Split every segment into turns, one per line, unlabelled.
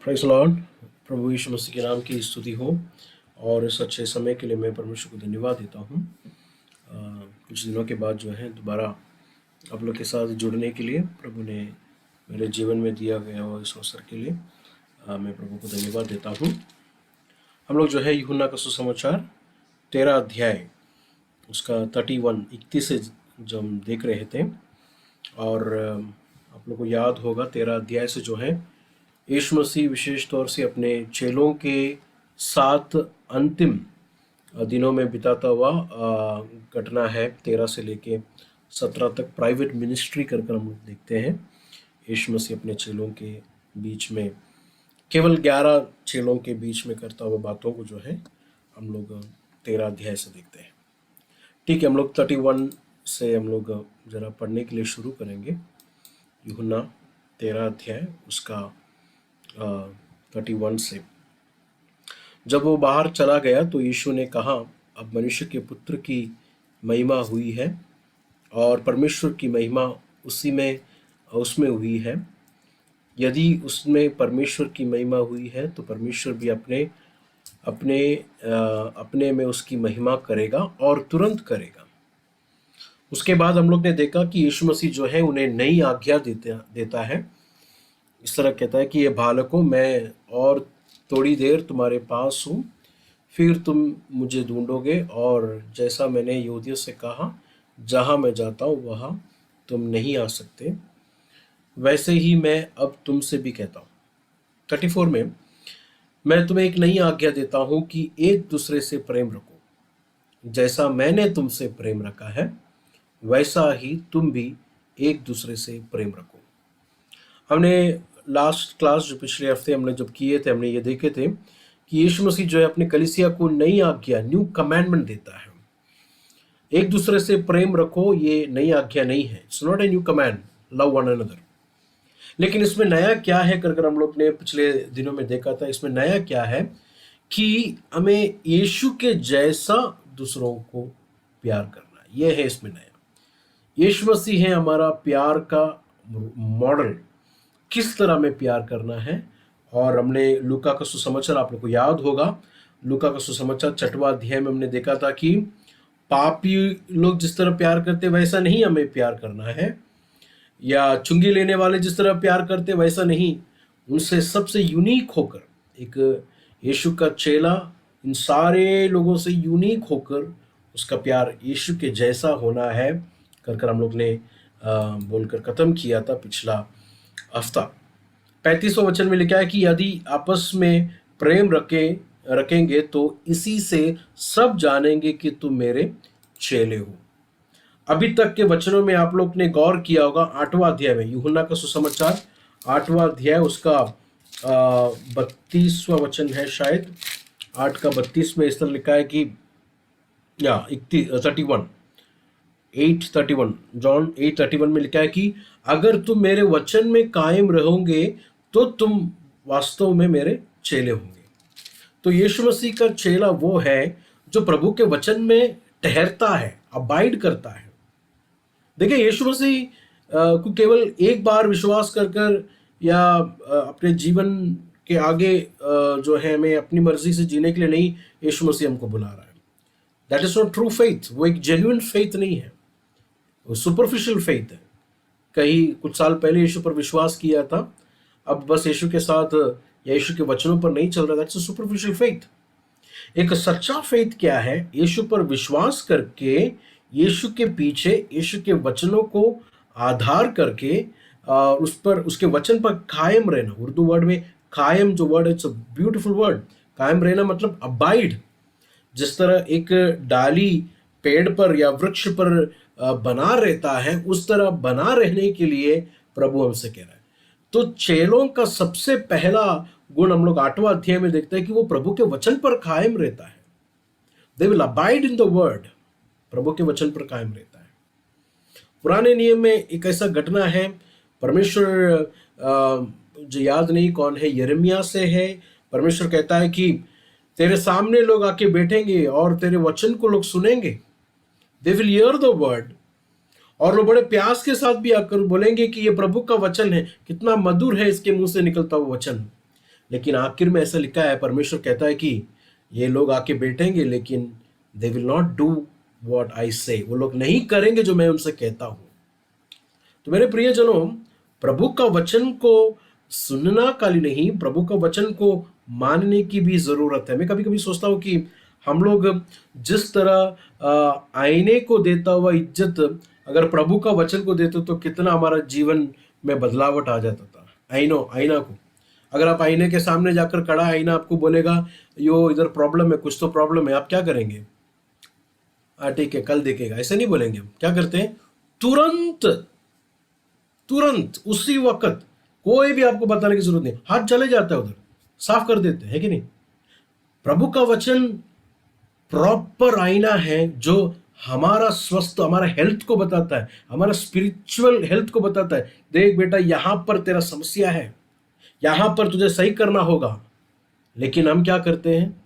Praise Lord. प्रभु यीशु मसीह के नाम की स्तुति हो और इस अच्छे समय के लिए मैं परमेश्वर को धन्यवाद देता हूँ। कुछ दिनों के बाद जो है दोबारा आप लोग के साथ जुड़ने के लिए प्रभु ने मेरे जीवन में दिया गया और इस अवसर के लिए मैं प्रभु को धन्यवाद देता हूँ। हम लोग जो है यूहन्ना का सुसमाचार 13 अध्याय उसका 31 से जो हम देख रहे थे और आप लोग को याद होगा 13 अध्याय से जो है यीशु मसीह विशेष तौर से अपने चेलों के साथ अंतिम दिनों में बिताता हुआ घटना है 13 से लेके 17 तक प्राइवेट मिनिस्ट्री कर हम लोग देखते हैं। यीशु मसीह अपने चेलों के बीच में केवल 11 चेलों के बीच में करता हुआ बातों को जो है हम लोग 13 अध्याय से देखते हैं। ठीक है, हम लोग 31 से हम लोग ज़रा पढ़ने के लिए शुरू करेंगे। यूहन्ना 13 अध्याय उसका 31 से। जब वो बाहर चला गया तो यीशु ने कहा, अब मनुष्य के पुत्र की महिमा हुई है और परमेश्वर की महिमा उसमें हुई है। यदि उसमें परमेश्वर की महिमा हुई है तो परमेश्वर भी अपने में उसकी महिमा करेगा और तुरंत करेगा। उसके बाद हम लोग ने देखा कि यीशु मसीह जो है उन्हें नई आज्ञा देता है। इस तरह कहता है कि ये बालकों, मैं और थोड़ी देर तुम्हारे पास हूँ, फिर तुम मुझे ढूंढोगे और जैसा मैंने यहूदियों से कहा, जहाँ मैं जाता हूँ वहाँ तुम नहीं आ सकते, वैसे ही मैं अब तुमसे भी कहता हूँ। 34 में, मैं तुम्हें एक नई आज्ञा देता हूँ कि एक दूसरे से प्रेम रखो। जैसा मैंने तुमसे प्रेम रखा है वैसा ही तुम भी एक दूसरे से प्रेम रखो। हमने लास्ट क्लास जो पिछले हफ्ते हमने जब किए थे, हमने ये देखे थे कि यीशु मसीह जो है अपने कलीसिया को नई आज्ञा, न्यू कमांडमेंट देता है। एक दूसरे से प्रेम रखो, ये नई आज्ञा नहीं है। It's not a new command, love one another. लेकिन इसमें नया क्या है कर हम लोग ने पिछले दिनों में देखा था। इसमें नया क्या है कि हमें यीशु के जैसा दूसरों को प्यार करना, यह है इसमें नया। यीशु मसीह है हमारा प्यार का मॉडल, किस तरह में प्यार करना है। और हमने लूका का सुसमाचार, आप लोग को याद होगा, लूका का सुसमाचार 6वां अध्याय में हमने देखा था कि पापी लोग जिस तरह प्यार करते वैसा नहीं हमें प्यार करना है, या चुंगी लेने वाले जिस तरह प्यार करते वैसा नहीं। उनसे सबसे यूनिक होकर एक यीशु का चेला इन सारे लोगों से यूनिक होकर उसका प्यार यीशु के जैसा होना है कर हम लोग ने बोलकर ख़त्म किया था पिछला हफ्ता। 35वां वचन में लिखा है कि यदि आपस में प्रेम रखेंगे तो इसी से सब जानेंगे कि तुम मेरे चेले हो। अभी तक के वचनों में आप लोग ने गौर किया होगा 8वां अध्याय में, यूहन्ना का सुसमाचार 8वां अध्याय उसका 32वां वचन है शायद, 8 का 32 में इस तरह लिखा है कि 8:31 जॉन 8:31 में लिखा है कि अगर तुम मेरे वचन में कायम रहोगे तो तुम वास्तव में मेरे चेले होंगे। तो यीशु मसीह का चेला वो है जो प्रभु के वचन में ठहरता है, अबाइड करता है। देखिए, यीशु मसीह को केवल एक बार विश्वास कर या अपने जीवन के आगे जो है हमें अपनी मर्जी से जीने के लिए नहीं यीशु मसीह हमको बुला रहा है। That is not true faith. वो एक जेन्युइन फेथ नहीं है, वो सुपरफिशियल फेथ है। कहीं कुछ साल पहले यीशु पर विश्वास किया था, अब बस यीशु के साथ या यीशु के वचनों पर नहीं चल रहा। That's a superficial faith. एक सच्चा फेथ क्या है? यीशु पर विश्वास करके, यीशु के पीछे, यीशु के वचनों को आधार करके उस पर, उसके वचन पर कायम रहना। उर्दू वर्ड में कायम जो वर्ड है, इट्स अ ब्यूटीफुल वर्ड। कायम रहना मतलब अबाइड। जिस तरह एक डाली पेड़ पर या वृक्ष पर बना रहता है, उस तरह बना रहने के लिए प्रभु हमसे कह रहा है। तो चेलों का सबसे पहला गुण हम लोग 8वां अध्याय में देखते हैं कि वो प्रभु के वचन पर कायम रहता है। They will abide in the word. प्रभु के वचन पर कायम रहता है। पुराने नियम में एक ऐसा घटना है, परमेश्वर जो याद नहीं कौन है, यिर्मयाह से है। परमेश्वर कहता है कि तेरे सामने लोग आके बैठेंगे और तेरे वचन को लोग सुनेंगे। They will hear the word. और लोग बड़े प्यास के साथ भी आकर बोलेंगे कि ये प्रभु का वचन है, कितना मधुर है इसके मुंह से निकलता हुआ वचन। लेकिन आखिर में ऐसा लिखा है, परमेश्वर कहता है कि ये लोग आके बैठेंगे लेकिन they will not do what I से, वो लोग नहीं करेंगे जो मैं उनसे कहता हूं। तो मेरे प्रियजनों, प्रभु का वचन को सुनना खाली नहीं, प्रभु का वचन को मानने की भी जरूरत है। मैं कभी कभी सोचता हूं कि हम लोग जिस तरह आईने को देता हुआ इज्जत अगर प्रभु का वचन को देते तो कितना हमारा जीवन में बदलावट आ जाता था। आईना को अगर आप आईने के सामने जाकर खड़ा, आईना आपको बोलेगा यो इधर प्रॉब्लम है, कुछ तो प्रॉब्लम है, आप क्या करेंगे? ठीक है कल देखेगा, ऐसे नहीं बोलेंगे। हम क्या करते हैं? तुरंत तुरंत उसी वक्त, कोई भी आपको बताने की जरूरत नहीं, हाथ चले जाता है उधर, साफ कर देते हैं कि नहीं? प्रभु का वचन प्रॉपर आईना है जो हमारा स्वस्थ, हमारा हेल्थ को बताता है, हमारा स्पिरिचुअल हेल्थ को बताता है। देख बेटा, यहां पर तेरा समस्या है, यहां पर तुझे सही करना होगा। लेकिन हम क्या करते हैं?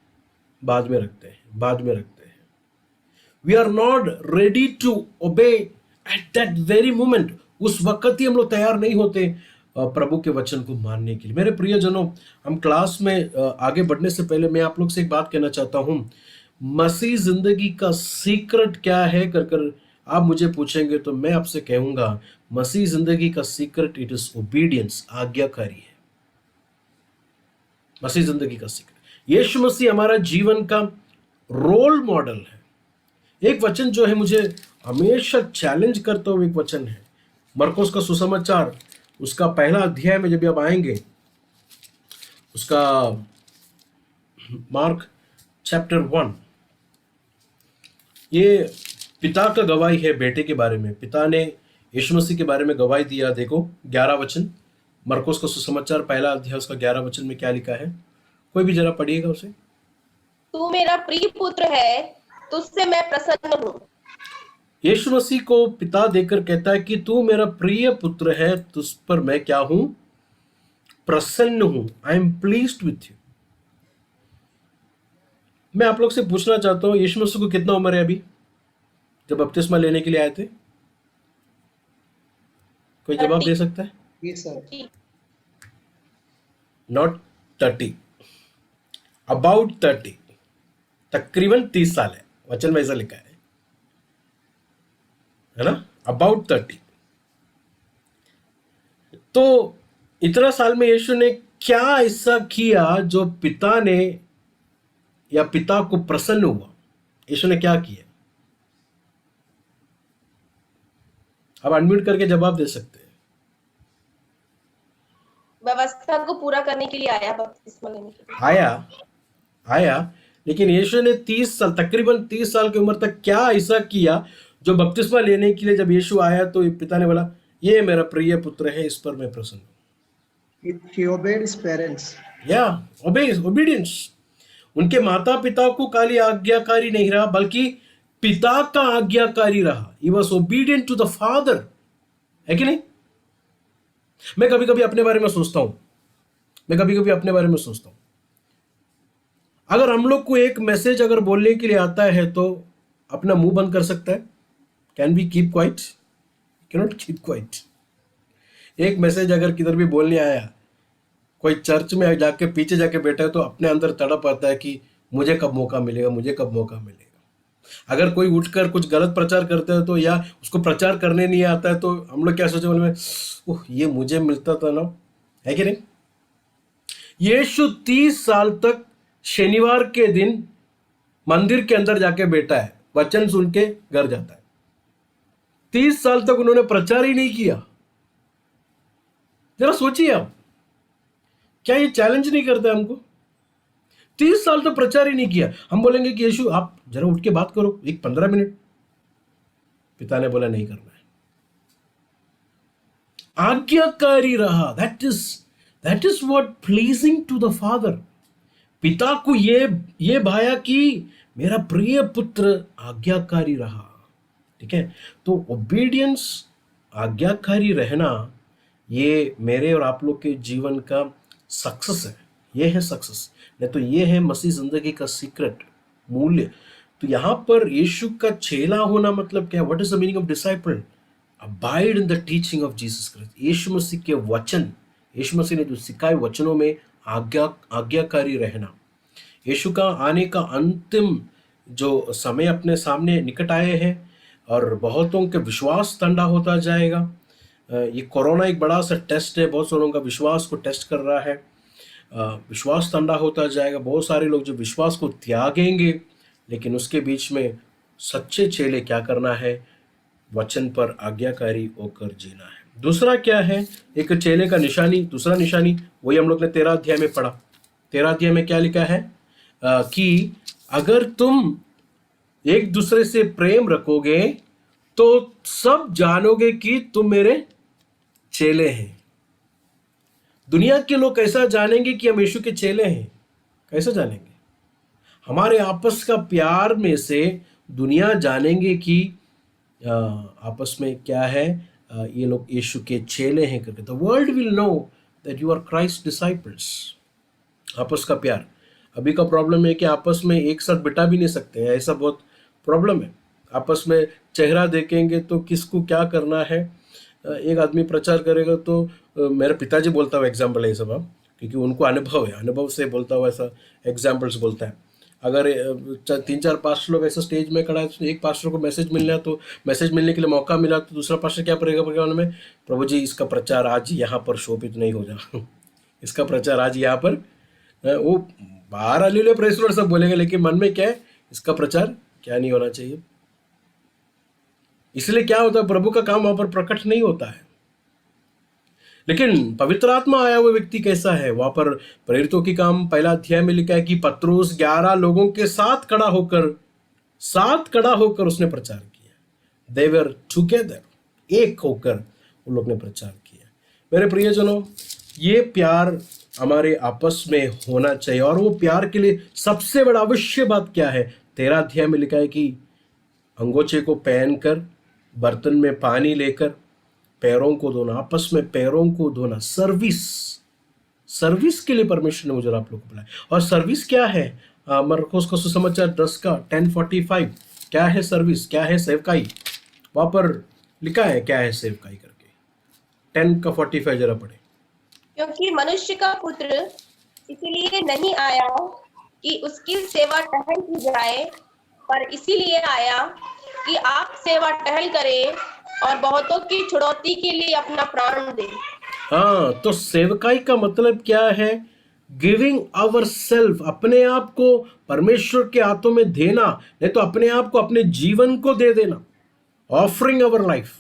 बाद में रखते हैं, बाद में रखते हैं। We are not ready to obey at that very moment. उस वक्त ही हम लोग तैयार नहीं होते प्रभु के वचन को मानने के लिए। मेरे प्रियजनों, हम क्लास में आगे बढ़ने से पहले मैं आप लोग से एक बात कहना चाहता हूं। मसीह जिंदगी का सीक्रेट क्या है कर कर आप मुझे पूछेंगे तो मैं आपसे कहूंगा, मसीह जिंदगी का सीक्रेट इट इज ओबीडियंस, आज्ञाकारी है। मसीह जिंदगी का सीक्रेट, यीशु मसीह हमारा जीवन का रोल मॉडल है। एक वचन जो है मुझे हमेशा चैलेंज करता हुआ एक वचन है, मरकुस का सुसमाचार उसका पहला अध्याय में जब आप आएंगे, उसका मार्क चैप्टर 1, ये पिता का गवाही है बेटे के बारे में। पिता ने यीशु मसीह के बारे में गवाही दिया। देखो 11 वचन, मरकुस का सुसमाचार पहला अध्याय उसका 11 वचन में क्या लिखा है? कोई भी जरा पढ़िएगा उसे।
तू मेरा प्रिय पुत्र है, तुझसे मैं प्रसन्न हूँ।
यीशु मसीह को पिता देकर कहता है कि तू मेरा प्रिय पुत्र है, तुझ पर मैं क्या हूं? प्रसन्न हूं। I am pleased with you. मैं आप लोग से पूछना चाहता हूं, यीशु मसीह को कितना उम्र है अभी जब बपतिस्मा लेने के लिए आए थे? कोई जवाब दे सकता है? नॉट 30, अबाउट 30, तकरीबन 30 साल है, वचन में ऐसा लिखा है ना, अबाउट 30। तो इतना साल में यीशु ने क्या ऐसा किया जो पिता ने या पिता को प्रसन्न हुआ? यीशु ने क्या किया? आप अनम्यूट करके जवाब दे सकते हैं।
व्यवस्था को पूरा करने के लिए आया, बपतिस्मा लेने के लिए
आया। लेकिन यीशु ने 30 साल, तकरीबन 30 साल की उम्र तक क्या ऐसा किया जो बपतिस्मा लेने के लिए जब यीशु आया तो पिता ने बोला ये मेरा प्रिय पुत्र है, इस पर मैं प्रसन्न हूं।
He obeyed his parents.
Obedience. उनके माता पिता को खाली आज्ञाकारी नहीं रहा, बल्कि पिता का आज्ञाकारी रहा। He was obedient to the father, है कि नहीं? मैं कभी कभी अपने बारे में सोचता हूं, अगर हम लोग को एक मैसेज अगर बोलने के लिए आता है तो अपना मुंह बंद कर सकता है? Can we keep quiet? Can not keep quiet. एक मैसेज अगर किधर भी बोलने आया, कोई चर्च में जाके पीछे जाके बैठा है तो अपने अंदर तड़प आता है कि मुझे कब मौका मिलेगा। अगर कोई उठकर कुछ गलत प्रचार करता है तो, या उसको प्रचार करने नहीं आता है तो हम लोग क्या सोचे, बोले ओह ये मुझे मिलता था ना, है कि नहीं? यीशु 30 साल तक शनिवार के दिन मंदिर के अंदर जाके बैठा है, वचन सुन के घर जाता है। 30 साल तक उन्होंने प्रचार ही नहीं किया। जरा सोचिए आप, क्या ये चैलेंज नहीं करता हमको? 30 साल तक प्रचार ही नहीं किया। हम बोलेंगे कि यीशु आप जरा उठ के बात करो, एक 15 मिनट। पिता ने बोला नहीं करना है। आज्ञाकारी रहा। That is what pleasing to the father. पिता को ये भाया कि मेरा प्रिय पुत्र आज्ञाकारी रहा। ठीक है, तो ओबीडियंस, आज्ञाकारी रहना, ये मेरे और आप लोग के जीवन का सक्सेस है। ये है सक्सेस, नहीं तो ये है मसीह जिंदगी का सीक्रेट, मूल्य। तो यहां पर यीशु का चेला होना मतलब क्या? What is the meaning of disciple? Abide in the teaching of Jesus Christ. यीशु मसीह के वचन, यीशु मसीह ने जो सिखाए वचनों में आज्ञाकारी रहना। यीशु का आने का अंतिम जो समय अपने सामने निकट आए हैं और बहुतों के विश्वास ठंडा होता जाएगा। ये कोरोना एक बड़ा सा टेस्ट है, बहुत सारों का विश्वास को टेस्ट कर रहा है। विश्वास ठंडा होता जाएगा, बहुत सारे लोग जो विश्वास को त्यागेंगे, लेकिन उसके बीच में सच्चे चेले क्या करना है, वचन पर आज्ञाकारी होकर जीना है। दूसरा क्या है, एक चेले का निशानी, दूसरा निशानी वही हम लोग ने 13 अध्याय में पढ़ा। 13 अध्याय में क्या लिखा है कि अगर तुम एक दूसरे से प्रेम रखोगे तो सब जानोगे कि तुम मेरे चेले हैं। दुनिया के लोग कैसा जानेंगे कि हम यीशु के चेले हैं? कैसे जानेंगे? हमारे आपस का प्यार में से दुनिया जानेंगे कि आपस में क्या है, ये लोग यीशु के चेले हैं करके। The world will know that you are Christ disciples. आपस का प्यार। अभी का प्रॉब्लम है कि आपस में एक साथ बिता भी नहीं सकते हैं, ऐसा बहुत प्रॉब्लम है। आपस में चेहरा देखेंगे तो किसको क्या करना है। एक आदमी प्रचार करेगा तो मेरे पिताजी बोलता हुआ एग्जाम्पल है ये सब, क्योंकि उनको अनुभव है, अनुभव से बोलता हुआ ऐसा एग्जाम्पल्स बोलता है। अगर 3-4 पास्टर लोग ऐसा स्टेज में खड़ा है तो एक पास्टर को मैसेज मिलना है, तो मैसेज मिलने के लिए मौका मिला तो दूसरा पास्टर क्या करेगा उनमें, प्रभु जी इसका प्रचार आज यहाँ पर शोभित नहीं हो जा इसका प्रचार आज यहाँ पर, वो बाहर अलीले प्रेस लॉर्ड सब बोलेंगे, लेकिन मन में क्या है, इसका प्रचार क्या नहीं होना चाहिए। इसलिए क्या होता है, प्रभु का काम वहां पर प्रकट नहीं होता है। लेकिन पवित्र आत्मा आया हुआ व्यक्ति कैसा है, वहां पर प्रेरितों की काम 1 अध्याय में लिखा है कि पत्रुस 11 लोगों के साथ खड़ा होकर उसने प्रचार किया। दे वर टुगेदर, एक होकर उन लोग ने प्रचार किया। मेरे प्रियजनों, ये प्यार हमारे आपस में होना चाहिए, और वो प्यार के लिए सबसे बड़ा अवश्य बात क्या है, 13 अध्याय में लिखा है कि अंगोछे को पहनकर बर्तन में पानी लेकर पैरों को धोना, आपस में पैरों को धोना। सर्विस के लिए परमेश्वर ने मुझे आप लोग को बुलाया। और सर्विस क्या है, मरकुस का सुसमाचार 10 का 10:45, क्या है सर्विस, क्या है सेवकाई, वहां पर लिखा है क्या है सेवकाई करके। 10:45 जरा पढ़े।
क्योंकि मनुष्य का पुत्र इसीलिए नहीं आया कि उसकी सेवा टहल की जाए, पर इसीलिए आया कि आप सेवा टहल करें और बहुतों की छुड़ौती के लिए अपना प्राण दे।
हाँ, तो सेवकाई का मतलब क्या है, गिविंग आवर सेल्फ, अपने आप को परमेश्वर के हाथों में देना, नहीं तो अपने आप को, अपने जीवन को दे देना। ऑफरिंग आवर लाइफ,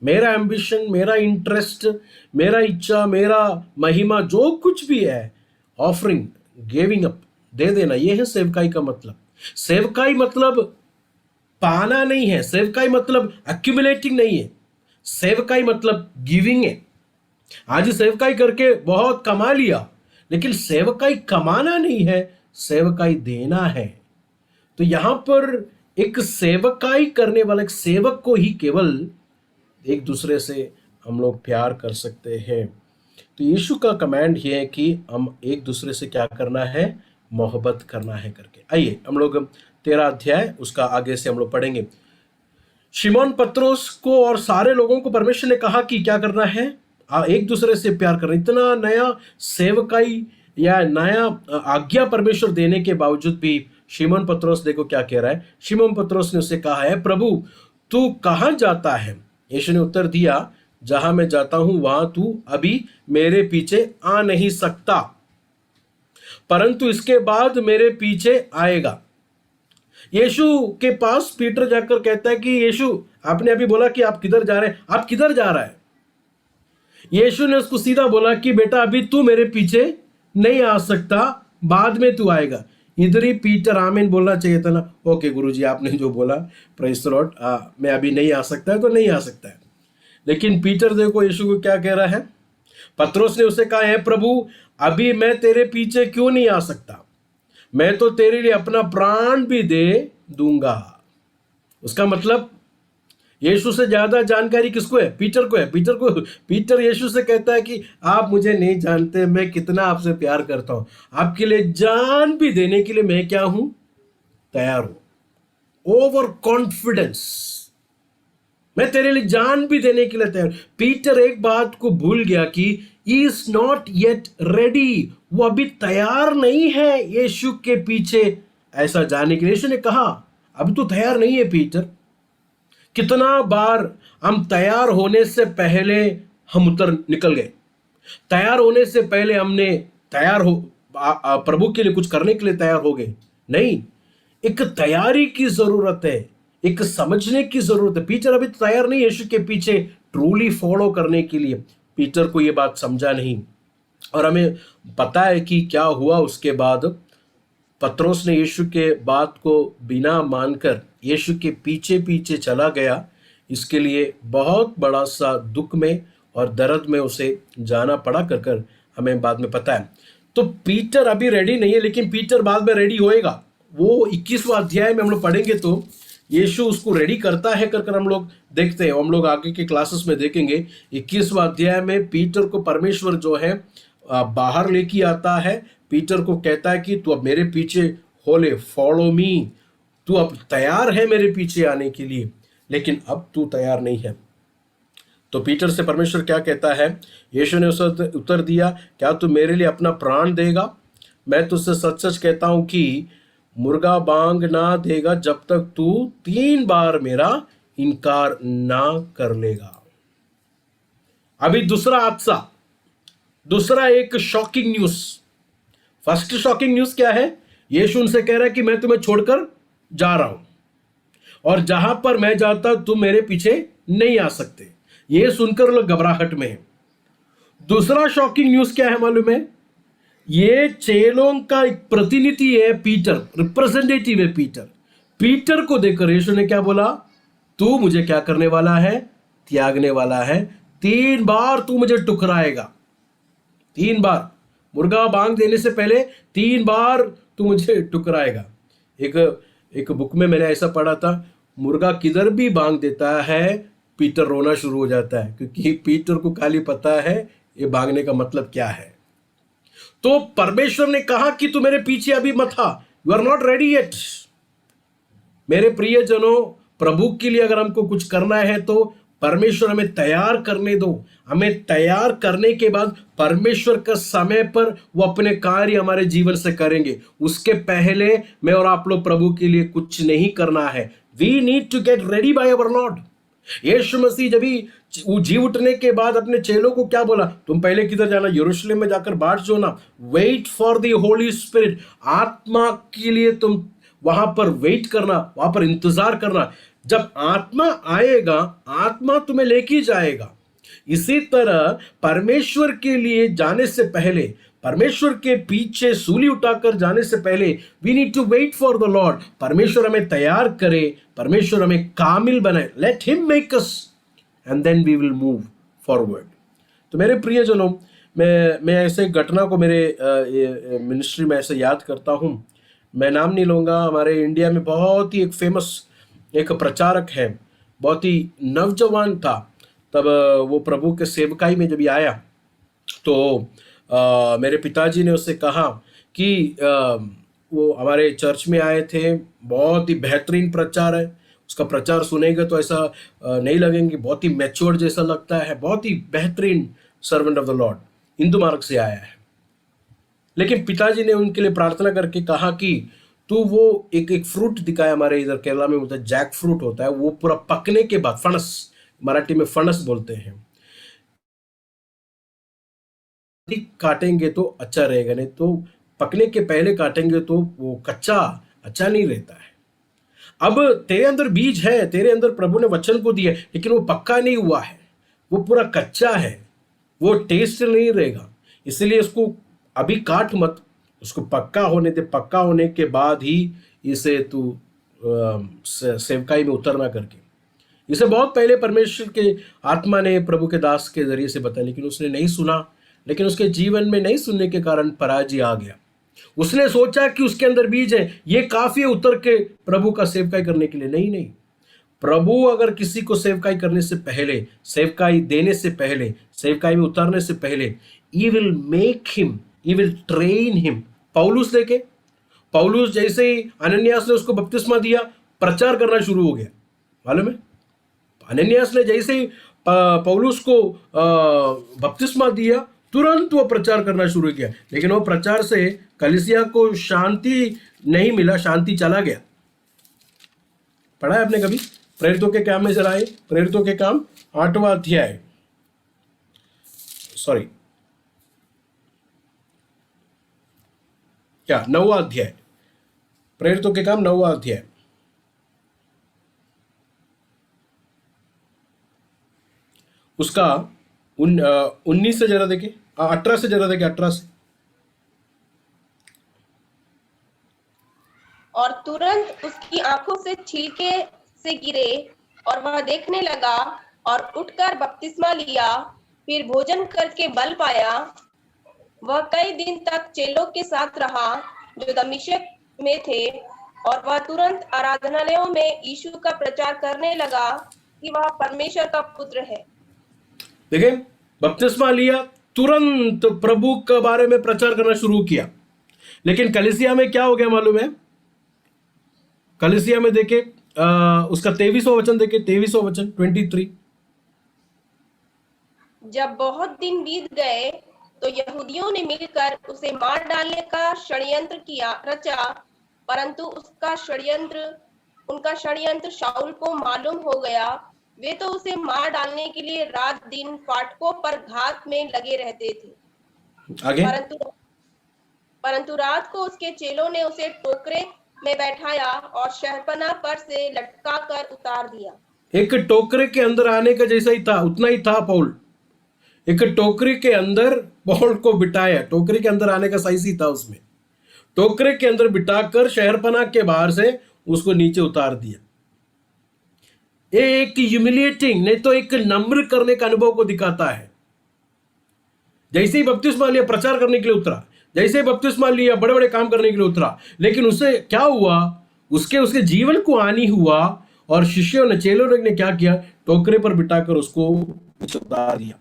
मेरा एम्बिशन, मेरा इंटरेस्ट, मेरा इच्छा, मेरा महिमा, जो कुछ भी है, ऑफरिंग, गिविंग अप, दे देना, यह है सेवकाई का मतलब। सेवकाई मतलब पाना नहीं है, सेवकाई मतलब एक्यूमुलेटिंग नहीं है, सेवकाई मतलब गिविंग है। आज सेवकाई करके बहुत कमा लिया, लेकिन सेवकाई कमाना नहीं है, सेवकाई देना है। तो यहां पर एक सेवकाई करने वाला, एक सेवक को ही केवल एक दूसरे से हम लोग प्यार कर सकते हैं। तो यीशु का कमांड ये है कि हम एक दूसरे से क्या करना है, मोहब्बत करना है करके। आइए हम लोग 13 अध्याय उसका आगे से हम लोग पढ़ेंगे। शिमोन पत्रोस को और सारे लोगों को परमेश्वर ने कहा कि क्या करना है, एक दूसरे से प्यार करना। इतना नया सेवकाई या नया आज्ञा परमेश्वर देने के बावजूद भी शिमोन पत्रोस देखो क्या कह रहा है। शिमोन पत्रोस ने उससे कहा है, प्रभु तू कहां जाता है? यीशु ने उत्तर दिया, जहां मैं जाता हूं वहां तू अभी मेरे पीछे आ नहीं सकता, परंतु इसके बाद मेरे पीछे आएगा। यीशु के पास पीटर जाकर कहता है कि यीशु, आपने अभी बोला कि आप किधर जा रहे हैं, आप किधर जा रहा है? यीशु ने उसको सीधा बोला कि बेटा अभी तू मेरे पीछे नहीं आ सकता, बाद में तू आएगा। इधर ही पीटर आमीन बोलना चाहिए था ना। ओके गुरुजी, आपने जो बोला, प्रेज़ द लॉर्ड, मैं अभी नहीं आ सकता है तो नहीं आ सकता है। लेकिन पीटर देखो यीशु को क्या कह रहा है। पत्रोस ने उसे कहा है, प्रभु अभी मैं तेरे पीछे क्यों नहीं आ सकता, मैं तो तेरे लिए अपना प्राण भी दे दूंगा। उसका मतलब यीशु से ज्यादा जानकारी किसको है? पीटर को है। पीटर यीशु से कहता है कि आप मुझे नहीं जानते, मैं कितना आपसे प्यार करता हूं, आपके लिए जान भी देने के लिए मैं क्या हूं, तैयार हूं। ओवर कॉन्फिडेंस, मैं तेरे लिए जान भी देने के लिए तैयार। पीटर एक बात को भूल गया कि इज नॉट येट रेडी, वो अभी तैयार नहीं है यीशु के पीछे ऐसा जाने के लिए। यीशु ने कहा अभी तो तैयार नहीं है पीटर। कितना बार हम तैयार होने से पहले हम उतर निकल गए, तैयार होने से पहले हमने तैयार हो प्रभु के लिए कुछ करने के लिए तैयार हो गए। नहीं, एक तैयारी की जरूरत है, एक समझने की जरूरत है। पीटर अभी तैयार नहीं यीशु के पीछे ट्रूली फॉलो करने के लिए। पीटर को यह बात समझा नहीं, और हमें पता है कि क्या हुआ उसके बाद। पतरस ने यीशु के बात को बिना मानकर यीशु के पीछे पीछे चला गया। इसके लिए बहुत बड़ा सा दुख में और दर्द में उसे जाना पड़ा कर हमें बाद में पता है। तो पीटर अभी रेडी नहीं है, लेकिन पीटर बाद में रेडी होएगा। वो 21वां अध्याय में हम लोग पढ़ेंगे तो यीशु उसको रेडी करता है कर हम लोग देखते हैं। हम लोग आगे के क्लासेस में देखेंगे 21वां अध्याय में पीटर को परमेश्वर जो है बाहर लेके आता है। पीटर को कहता है कि तू अब मेरे पीछे हो ले, फॉलो मी, तू अब तैयार है मेरे पीछे आने के लिए, लेकिन अब तू तैयार नहीं है। तो पीटर से परमेश्वर क्या कहता है? यीशु ने उसे उत्तर दिया, क्या तू मेरे लिए अपना प्राण देगा? मैं तुझसे सच सच कहता हूं कि मुर्गा बांग ना देगा जब तक तू 3 बार मेरा इनकार ना कर लेगा। अभी दूसरा हादसा, दूसरा एक shocking news. First shocking news क्या है? यीशु उनसे कह रहा है कि मैं तुम्हें छोड़कर जा रहा हूं, और जहां पर मैं जाता तुम मेरे पीछे नहीं आ सकते। यह सुनकर लोग घबराहट में है। दूसरा शॉकिंग न्यूज क्या है मालूम है? ये चेलों का एक प्रतिनिधि है पीटर, रिप्रेजेंटेटिव है पीटर। पीटर को देखकर यीशु ने क्या बोला? तू मुझे क्या करने वाला है? त्यागने वाला है। 3 बार तू मुझे टुकराएगा। 3 बार, मुर्गा बांग देने से पहले 3 बार तू मुझे टुकराएगा। एक बुक में मैंने ऐसा पढ़ा था, मुर्गा किधर भी बांग देता है पीटर रोना शुरू हो जाता है, क्योंकि पीटर को खाली पता है ये बांगने का मतलब क्या है। तो परमेश्वर ने कहा कि तू मेरे पीछे अभी मत आ, you are not ready yet. मेरे प्रियजनों, प्रभु के लिए अगर हमको कुछ करना है तो परमेश्वर हमें तैयार करने दो। हमें तैयार करने के बाद परमेश्वर का समय पर वो अपने कार्य हमारे जीवन से करेंगे। उसके पहले मैं और आप लोग प्रभु के लिए कुछ नहीं करना है। We need to get ready by our Lord. यीशु मसीह जब वो जी उठने के बाद अपने चेलों को क्या बोला? तुम पहले किधर जाना? यरूशलेम में जाकर बाट जोना, wait for the Holy Spirit. आत्मा के लिए तुम वहां पर वेट करना, वहां पर इंतजार करना। जब आत्मा आएगा, आत्मा तुम्हें लेके जाएगा। इसी तरह परमेश्वर के लिए जाने से पहले, परमेश्वर के पीछे सूली उठाकर जाने से पहले we need to wait for the Lord. परमेश्वर हमें तैयार करे, परमेश्वर हमें कामिल बनाए। Let him make us and then we will move forward. तो मेरे प्रियजनों, मैं ऐसे घटना को मेरे मिनिस्ट्री में ऐसे याद करता हूं। मैं नाम नहीं लूंगा। हमारे इंडिया में बहुत ही एक फेमस एक प्रचारक है, बहुत ही नौजवान था तब। वो प्रभु के सेवकाई में जब ये आया तो मेरे पिताजी ने उससे कहा कि वो हमारे चर्च में आए थे, बहुत ही बेहतरीन प्रचार है, उसका प्रचार सुनेंगे तो ऐसा नहीं लगेंगे, बहुत ही मैच्योर जैसा लगता है, बहुत ही बेहतरीन servant of the Lord, Hindu मार्ग से आया है। लेकिन पिताजी ने उनके लिए प्रार्थना करके कहा कि तू वो एक फ्रूट दिखाया, हमारे इधर केरला में होता है जैक फ्रूट होता है, वो पूरा पकने के बाद, फणस, मराठी में फणस बोलते हैं, काटेंगे तो अच्छा रहेगा, नहीं तो पकने के पहले काटेंगे तो वो कच्चा अच्छा नहीं रहता है। अब तेरे अंदर बीज है, तेरे अंदर प्रभु ने वचन को दिया, लेकिन वो पक्का नहीं हुआ है, वो पूरा कच्चा है, वो टेस्ट नहीं रहेगा। इसलिए इसको अभी काट मत, उसको पक्का होने दे। पक्का होने के बाद ही इसे तू सेवकाई में उतरना करके। इसे बहुत पहले परमेश्वर के आत्मा ने प्रभु के दास के जरिए से बताया, लेकिन उसने नहीं सुना। लेकिन उसके जीवन में नहीं सुनने के कारण पराजय आ गया। उसने सोचा कि उसके अंदर बीज है, ये काफी है उतर के प्रभु का सेवकाई करने के लिए। नहीं, प्रभु अगर किसी को सेवकाई करने से पहले, सेवकाई देने से पहले, सेवकाई में उतरने से पहले, he will make him, he will train him. पौलुस देखे, पौलुस जैसे ही अनन्यास ने उसको बपतिस्मा दिया, प्रचार करना शुरू हो गया। मालूम है, अनन्यास ने जैसे ही पौलुस को बपतिस्मा दिया, तुरंत वो प्रचार करना शुरू किया। लेकिन वो प्रचार से कलीसिया को शांति नहीं मिला, शांति चला गया। पढ़ा है आपने कभी? प्रेरितों के काम में जरा आए, प्रेरितों के काम 8वां अध्याय, सॉरी क्या 9वां अध्याय, प्रेरितों के काम 9वां अध्याय, उसका 19 से जरा देखे, 18 से जरा देखे, 18 से।
और तुरंत उसकी आंखों से छिलके से गिरे और वह देखने लगा और उठकर बपतिस्मा लिया। फिर भोजन करके बल पाया। वह कई दिन तक चेलों के साथ रहा जो दमिश्क में थे, और वह तुरंत आराधनालयों में यीशु का प्रचार करने लगा कि वह परमेश्वर का पुत्र है।
देखिए, बपतिस्मा लिया, तुरंत प्रभु के बारे में प्रचार करना शुरू किया। लेकिन कलीसिया में क्या हो गया मालूम है? कलीसिया में देखे उसका 23वां वचन देखे, 23वां वचन 23।
जब बहुत दिन बीत गए तो यहूदियों ने मिलकर उसे मार डालने का षड्यंत्र रचा, परंतु उनका षड्यंत्र शाऊल को मालूम हो गया। वे तो उसे मार डालने के लिए रात दिन फाटकों पर घात में लगे रहते थे।
आगे,
परंतु रात को उसके चेलों ने उसे टोकरे में बैठाया और शहरपनाह पर से लटका कर उतार दिया।
एक टोकरे के अंदर आने का जैसा ही था, उतना ही था पौल। एक टोकरी के अंदर पौल को बिठाया, टोकरी के अंदर आने का साइज ही था उसमें। टोकरे के अंदर बिठाकर शहरपनाह के बाहर से उसको नीचे उतार दिया। एक ह्यूमिलिएटिंग, नहीं तो एक नम्र करने का अनुभव को दिखाता है। जैसे ही बपतिस्मा लिया, प्रचार करने के लिए उतरा। जैसे ही बपतिस्मा लिया, बड़े बड़े काम करने के लिए उतरा। लेकिन उससे क्या हुआ? उसके जीवन को हानि हुआ, और शिष्यों ने, चेलों ने क्या किया? टोकरे पर बिठाकर उसको उतार दिया।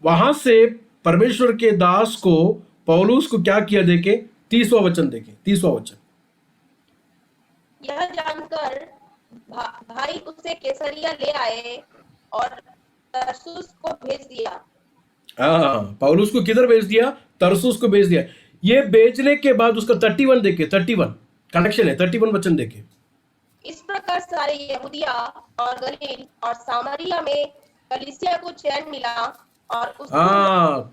वहां से परमेश्वर के दास को, पौलुस को क्या किया? देखे 30वां वचन, देखे 30वां वचन।
यह जानकर भाई उसे कैसरिया ले आए और तरसुस को भेज दिया।
पौलुस को किधर भेज दिया? तरसुस को भेज दिया। ये भेजने के बाद उसका 31 देखे, 31 कनेक्शन है, 31 वचन देखे।
इस प्रकार सारे यहूदिया और गलील और सामरिया में कलीसिया को चैन मिला, और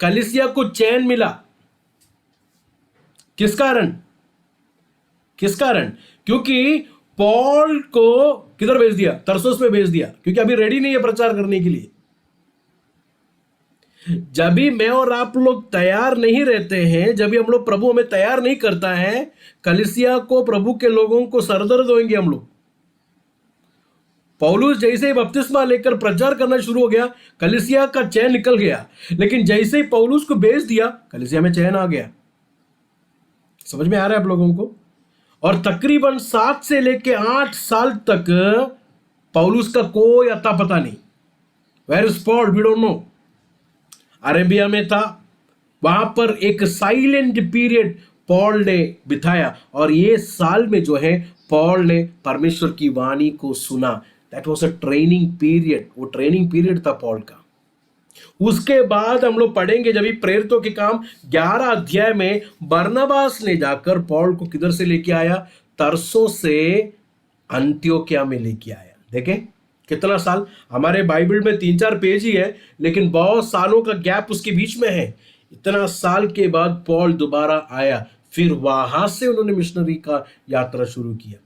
कलीसिया को चैन मिला। किस कारण? क्योंकि पौल को किधर भेज दिया? तरसुस में भेज दिया, क्योंकि अभी रेडी नहीं है प्रचार करने के लिए। जब भी मैं और आप लोग तैयार नहीं रहते हैं, जब भी हम लोग, प्रभु हमें तैयार नहीं करता है, कलीसिया को, प्रभु के लोगों को सरदर्द होंगे हम लोग। पौलुस जैसे ही बपतिस्मा लेकर प्रचार करना शुरू हो गया, कलीसिया का चैन निकल गया। लेकिन जैसे ही पौलुस को भेज दिया, कलीसिया में चैन आ गया। समझ में आ रहा है आप लोगों को? और तकरीबन 7 से लेके 8 साल तक पौलुस का कोई अता पता नहीं। Where is Paul? We don't know. Arabia में था, वहां पर एक साइलेंट पीरियड पॉल ने बिताया, और ये साल में जो है पॉल ने परमेश्वर की वाणी को सुना। That was a training period. वो ट्रेनिंग पीरियड था पॉल का। उसके बाद हम लोग पढ़ेंगे, जब भी प्रेरितों के काम 11 अध्याय में बरनबास ने जाकर पॉल को किधर से लेके आया? तरसो से अंत्योक्या में लेके आया। देखें कितना साल। हमारे बाइबल में 3-4 पेज ही है, लेकिन बहुत सालों का गैप उसके बीच में है। इतना साल के बाद पॉल दोबारा आया, फिर वहां से उन्होंने मिशनरी का यात्रा शुरू किया।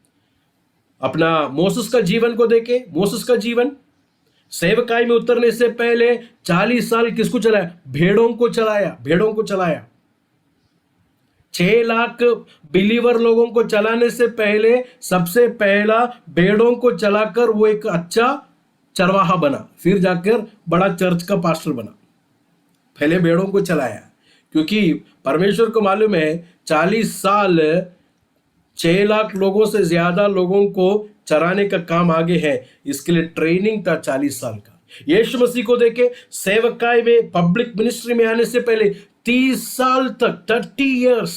अपना मोसेस का जीवन को देखे। मोसेस का जीवन, सेवकाई में उतरने से पहले 40 साल किसको चलाया? भेड़ों को चलाया। 6 लाख बिलीवर लोगों को चलाने से पहले सबसे पहला भेड़ों को चलाकर वो एक अच्छा चरवाहा बना, फिर जाकर बड़ा चर्च का पास्टर बना। पहले भेड़ों को चलाया, क्योंकि परमेश्वर को मालूम है 40 साल 6 लाख लोगों से ज्यादा लोगों को चराने का काम आगे है। इसके लिए ट्रेनिंग था 40 साल का। यीशु मसीह को देखे, सेवकाई में, पब्लिक मिनिस्ट्री में आने से पहले 30 साल तक, 30 इयर्स।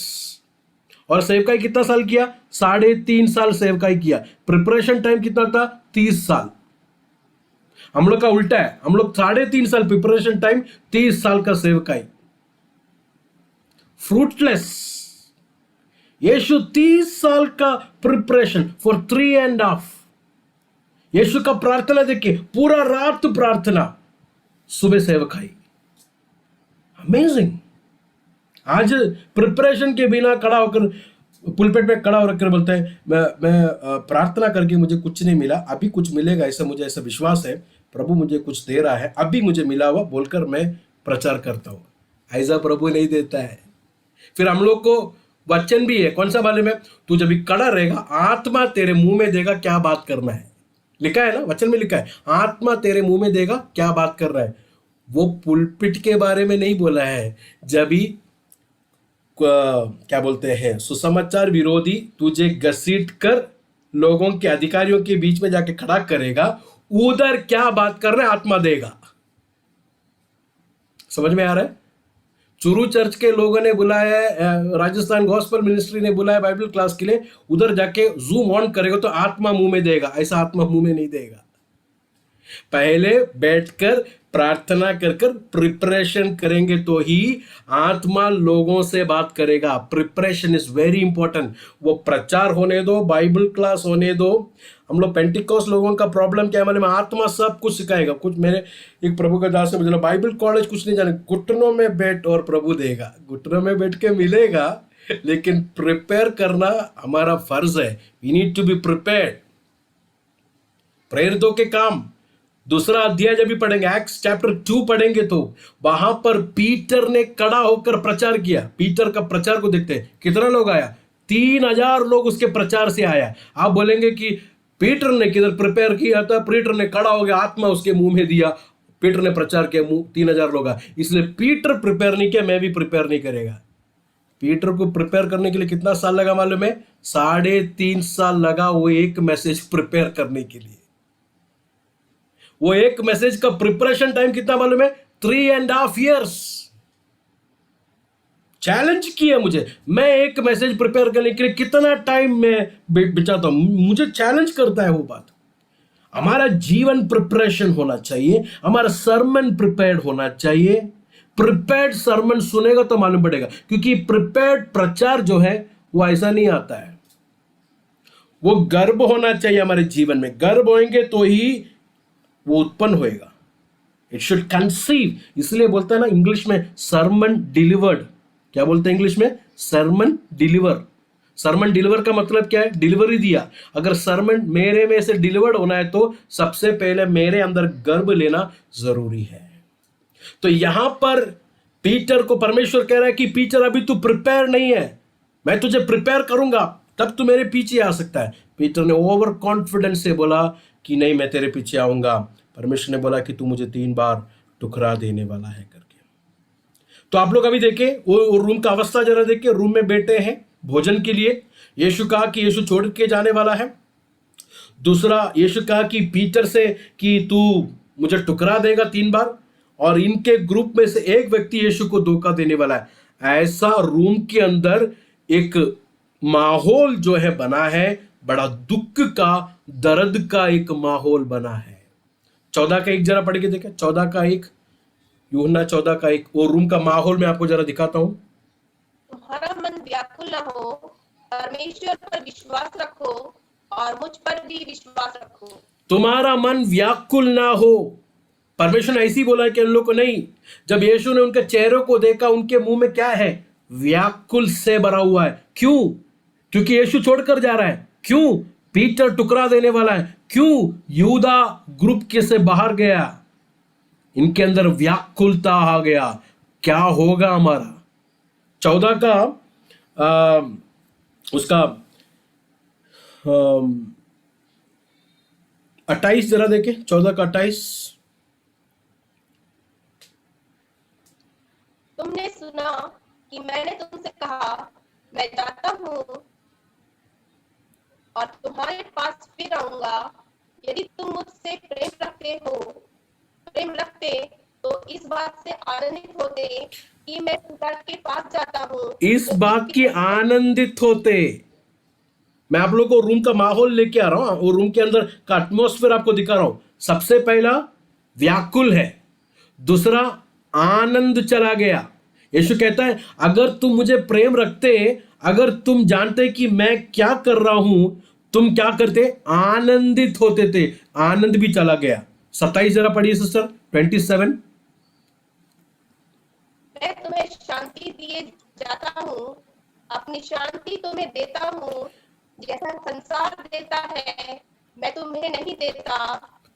और सेवकाई कितना साल किया? 3.5 साल सेवकाई किया। प्रिपरेशन टाइम कितना था? 30 साल। हम लोग का उल्टा है, हम लोग 3.5 साल प्रिपरेशन टाइम, 30 साल का सेवकाई, फ्रूटलेस। यीशु 30 साल का प्रिपरेशन फॉर 3.5। यीशु का प्रार्थना देखिए, पूरा रात प्रार्थना, सुबह सेवकाई। अमेजिंग। आज प्रिपरेशन के बिना खड़ा होकर पुलपेट में खड़ा होकर बोलते हैं मैं प्रार्थना करके मुझे कुछ नहीं मिला, अभी कुछ मिलेगा, ऐसा मुझे ऐसा विश्वास है, प्रभु मुझे कुछ दे रहा है, अभी मुझे मिला हुआ बोलकर मैं प्रचार करता हूं। ऐसा प्रभु नहीं देता है। फिर हम लोग को वचन भी है, कौन सा वाले में, तू जब भी खड़ा रहेगा आत्मा तेरे मुंह में देगा क्या बात करना है। लिखा है ना, वचन में लिखा है, आत्मा तेरे मुंह में देगा क्या बात कर रहा है। वो पुलपिट के बारे में नहीं बोला है। जब भी क्या बोलते हैं, सुसमाचार विरोधी तुझे घसीट कर लोगों के अधिकारियों के बीच में जाके खड़ा करेगा, उधर क्या बात कर रहे हैं आत्मा देगा। समझ में आ रहा है? चुरू चर्च के लोगों ने बुलाया है, राजस्थान गॉस्पेल मिनिस्ट्री ने बुलाया बाइबल क्लास के लिए, उधर जाके जूम ऑन करेगा तो आत्मा मुंह में देगा। ऐसा आत्मा मुंह में नहीं देगा। पहले बैठकर प्रार्थना कर कर प्रिपरेशन करेंगे तो ही आत्मा लोगों से बात करेगा। Preparation is very important. वो प्रचार होने दो, बाइबल क्लास होने दो। हम लोग पेंटिकोस लोगों का प्रॉब्लम क्या है मालूम है, आत्मा सब कुछ सिखाएगा। कुछ मेरे एक प्रभु का दास ने मुझे बाइबल कॉलेज कुछ नहीं जाने, घुटनों में बैठ और प्रभु देगा, घुटनों में बैठ के मिलेगा, लेकिन प्रिपेयर करना हमारा फर्ज है। We need to be prepared. प्रेरितों के काम दूसरा अध्याय जब भी पढ़ेंगे, एक्ट्स चैप्टर 2 पढ़ेंगे तो वहां पर पीटर ने खड़ा होकर प्रचार किया। पीटर का प्रचार को देखते हैं, कितना लोग आया, 3000 लोग उसके प्रचार से आया। आप बोलेंगे कि पीटर ने किधर प्रिपेयर किया था, पीटर ने खड़ा हो गया, आत्मा उसके मुंह में दिया, पीटर ने प्रचार किया, 3000 लोग आए। इसलिए पीटर प्रिपेयर नहीं किया, मैं भी प्रिपेयर नहीं करेगा। पीटर को प्रिपेयर करने के लिए कितना साल लगा मालूम है? 3.5 साल लगा वो एक मैसेज प्रिपेयर करने के लिए। वो एक मैसेज का प्रिपरेशन टाइम कितना मालूम है? 3.5 years। चैलेंज किया मुझे, मैं एक मैसेज प्रिपेयर करने के लिए कितना टाइम मैं बिताता हूं, मुझे चैलेंज करता है वो बात। हमारा जीवन प्रिपरेशन होना चाहिए, हमारा सरमन प्रिपेयर्ड होना चाहिए। प्रिपेयर्ड सरमन सुनेगा तो मालूम पड़ेगा, क्योंकि प्रिपेयर्ड प्रचार जो है वो ऐसा नहीं आता है। वो गर्व होना चाहिए हमारे जीवन में, गर्व होंगे तो ही वो उत्पन्न होएगा। It should conceive. इसलिए बोलता है ना इंग्लिश में सरमन डिलीवर्ड। क्या बोलते हैं इंग्लिश में? सरमन डिलीवर। सरमन डिलीवर का मतलब क्या है? डिलीवरी दिया। अगर सरमन मेरे में से डिलीवर्ड होना है तो सबसे पहले मेरे अंदर गर्व लेना जरूरी है। तो यहां पर पीटर को परमेश्वर कह रहा है कि पीटर अभी तू प्रिपेयर नहीं है, मैं तुझे प्रिपेयर करूंगा तब तू मेरे पीछे आ सकता है। पीटर ने ओवर कॉन्फिडेंस से बोला कि नहीं मैं तेरे पीछे आऊंगा। परमेश्वर ने बोला कि तू मुझे 3 बार ठुकरा देने वाला है करके। तो आप लोग अभी देखें वो रूम का अवस्था जरा देखिए। रूम में बैठे हैं भोजन के लिए। यीशु कहा कि यीशु छोड़ के जाने वाला है। दूसरा, यीशु कहा कि पीटर से कि तू मुझे ठुकरा देगा 3 बार। और इनके ग्रुप में से एक व्यक्ति यीशु को धोखा देने वाला है। ऐसा रूम के अंदर एक माहौल जो है बना है, बड़ा दुख का, दर्द का एक माहौल बना है। 14 का 1 जरा पढ़ के देखें। 14 का 1, यूहन्ना 14 का 1। वो रूम का माहौल मैं आपको जरा दिखाता हूं।
तुम्हारा मन व्याकुल न हो, परमेश्वर पर विश्वास रखो और मुझ पर भी विश्वास रखो। तुम्हारा
मन व्याकुल ना हो। परमेश्वर ने ऐसी बोला कि उन लोग को नहीं। जब यीशु ने उनके चेहरों को देखा, उनके मुंह में क्या है? व्याकुल से भरा हुआ है। क्यों? क्योंकि यीशु छोड़कर जा रहा है। क्यों? पीटर टुकड़ा देने वाला है। क्यों? यूदा ग्रुप के से बाहर गया। इनके अंदर व्याकुलता आ गया। क्या होगा हमारा? 14 का उसका 28 जरा देखें। 14 का 28।
तुमने सुना कि मैंने तुमसे कहा, मैं जाता हूँ और तुम्हारे पास फिर आऊंगा। यदि तुम मुझसे प्रेम रखते तो इस बात से आनंदित होते कि मैं पिता के पास जाता हूँ।
इस बात की आनंदित होते। मैं आप लोगों को रूम का माहौल लेके आ रहा हूं। वो रूम के अंदर का एटमॉस्फेयर आपको दिखा रहा हूं। सबसे पहला व्याकुल है, दूसरा आनंद चला गया। यीशु कहता है अगर तुम मुझे प्रेम रखते, अगर तुम जानते कि मैं क्या कर रहा हूं, तुम क्या करते? आनंदित होते थे। आनंद भी चला गया। 27 जरा पढ़िए सिस्टर, 27।
मैं तुम्हें शांति दिए जाता हूँ, अपनी शांति तुम्हें देता हूँ, जैसा संसार देता है मैं तुम्हें नहीं देता।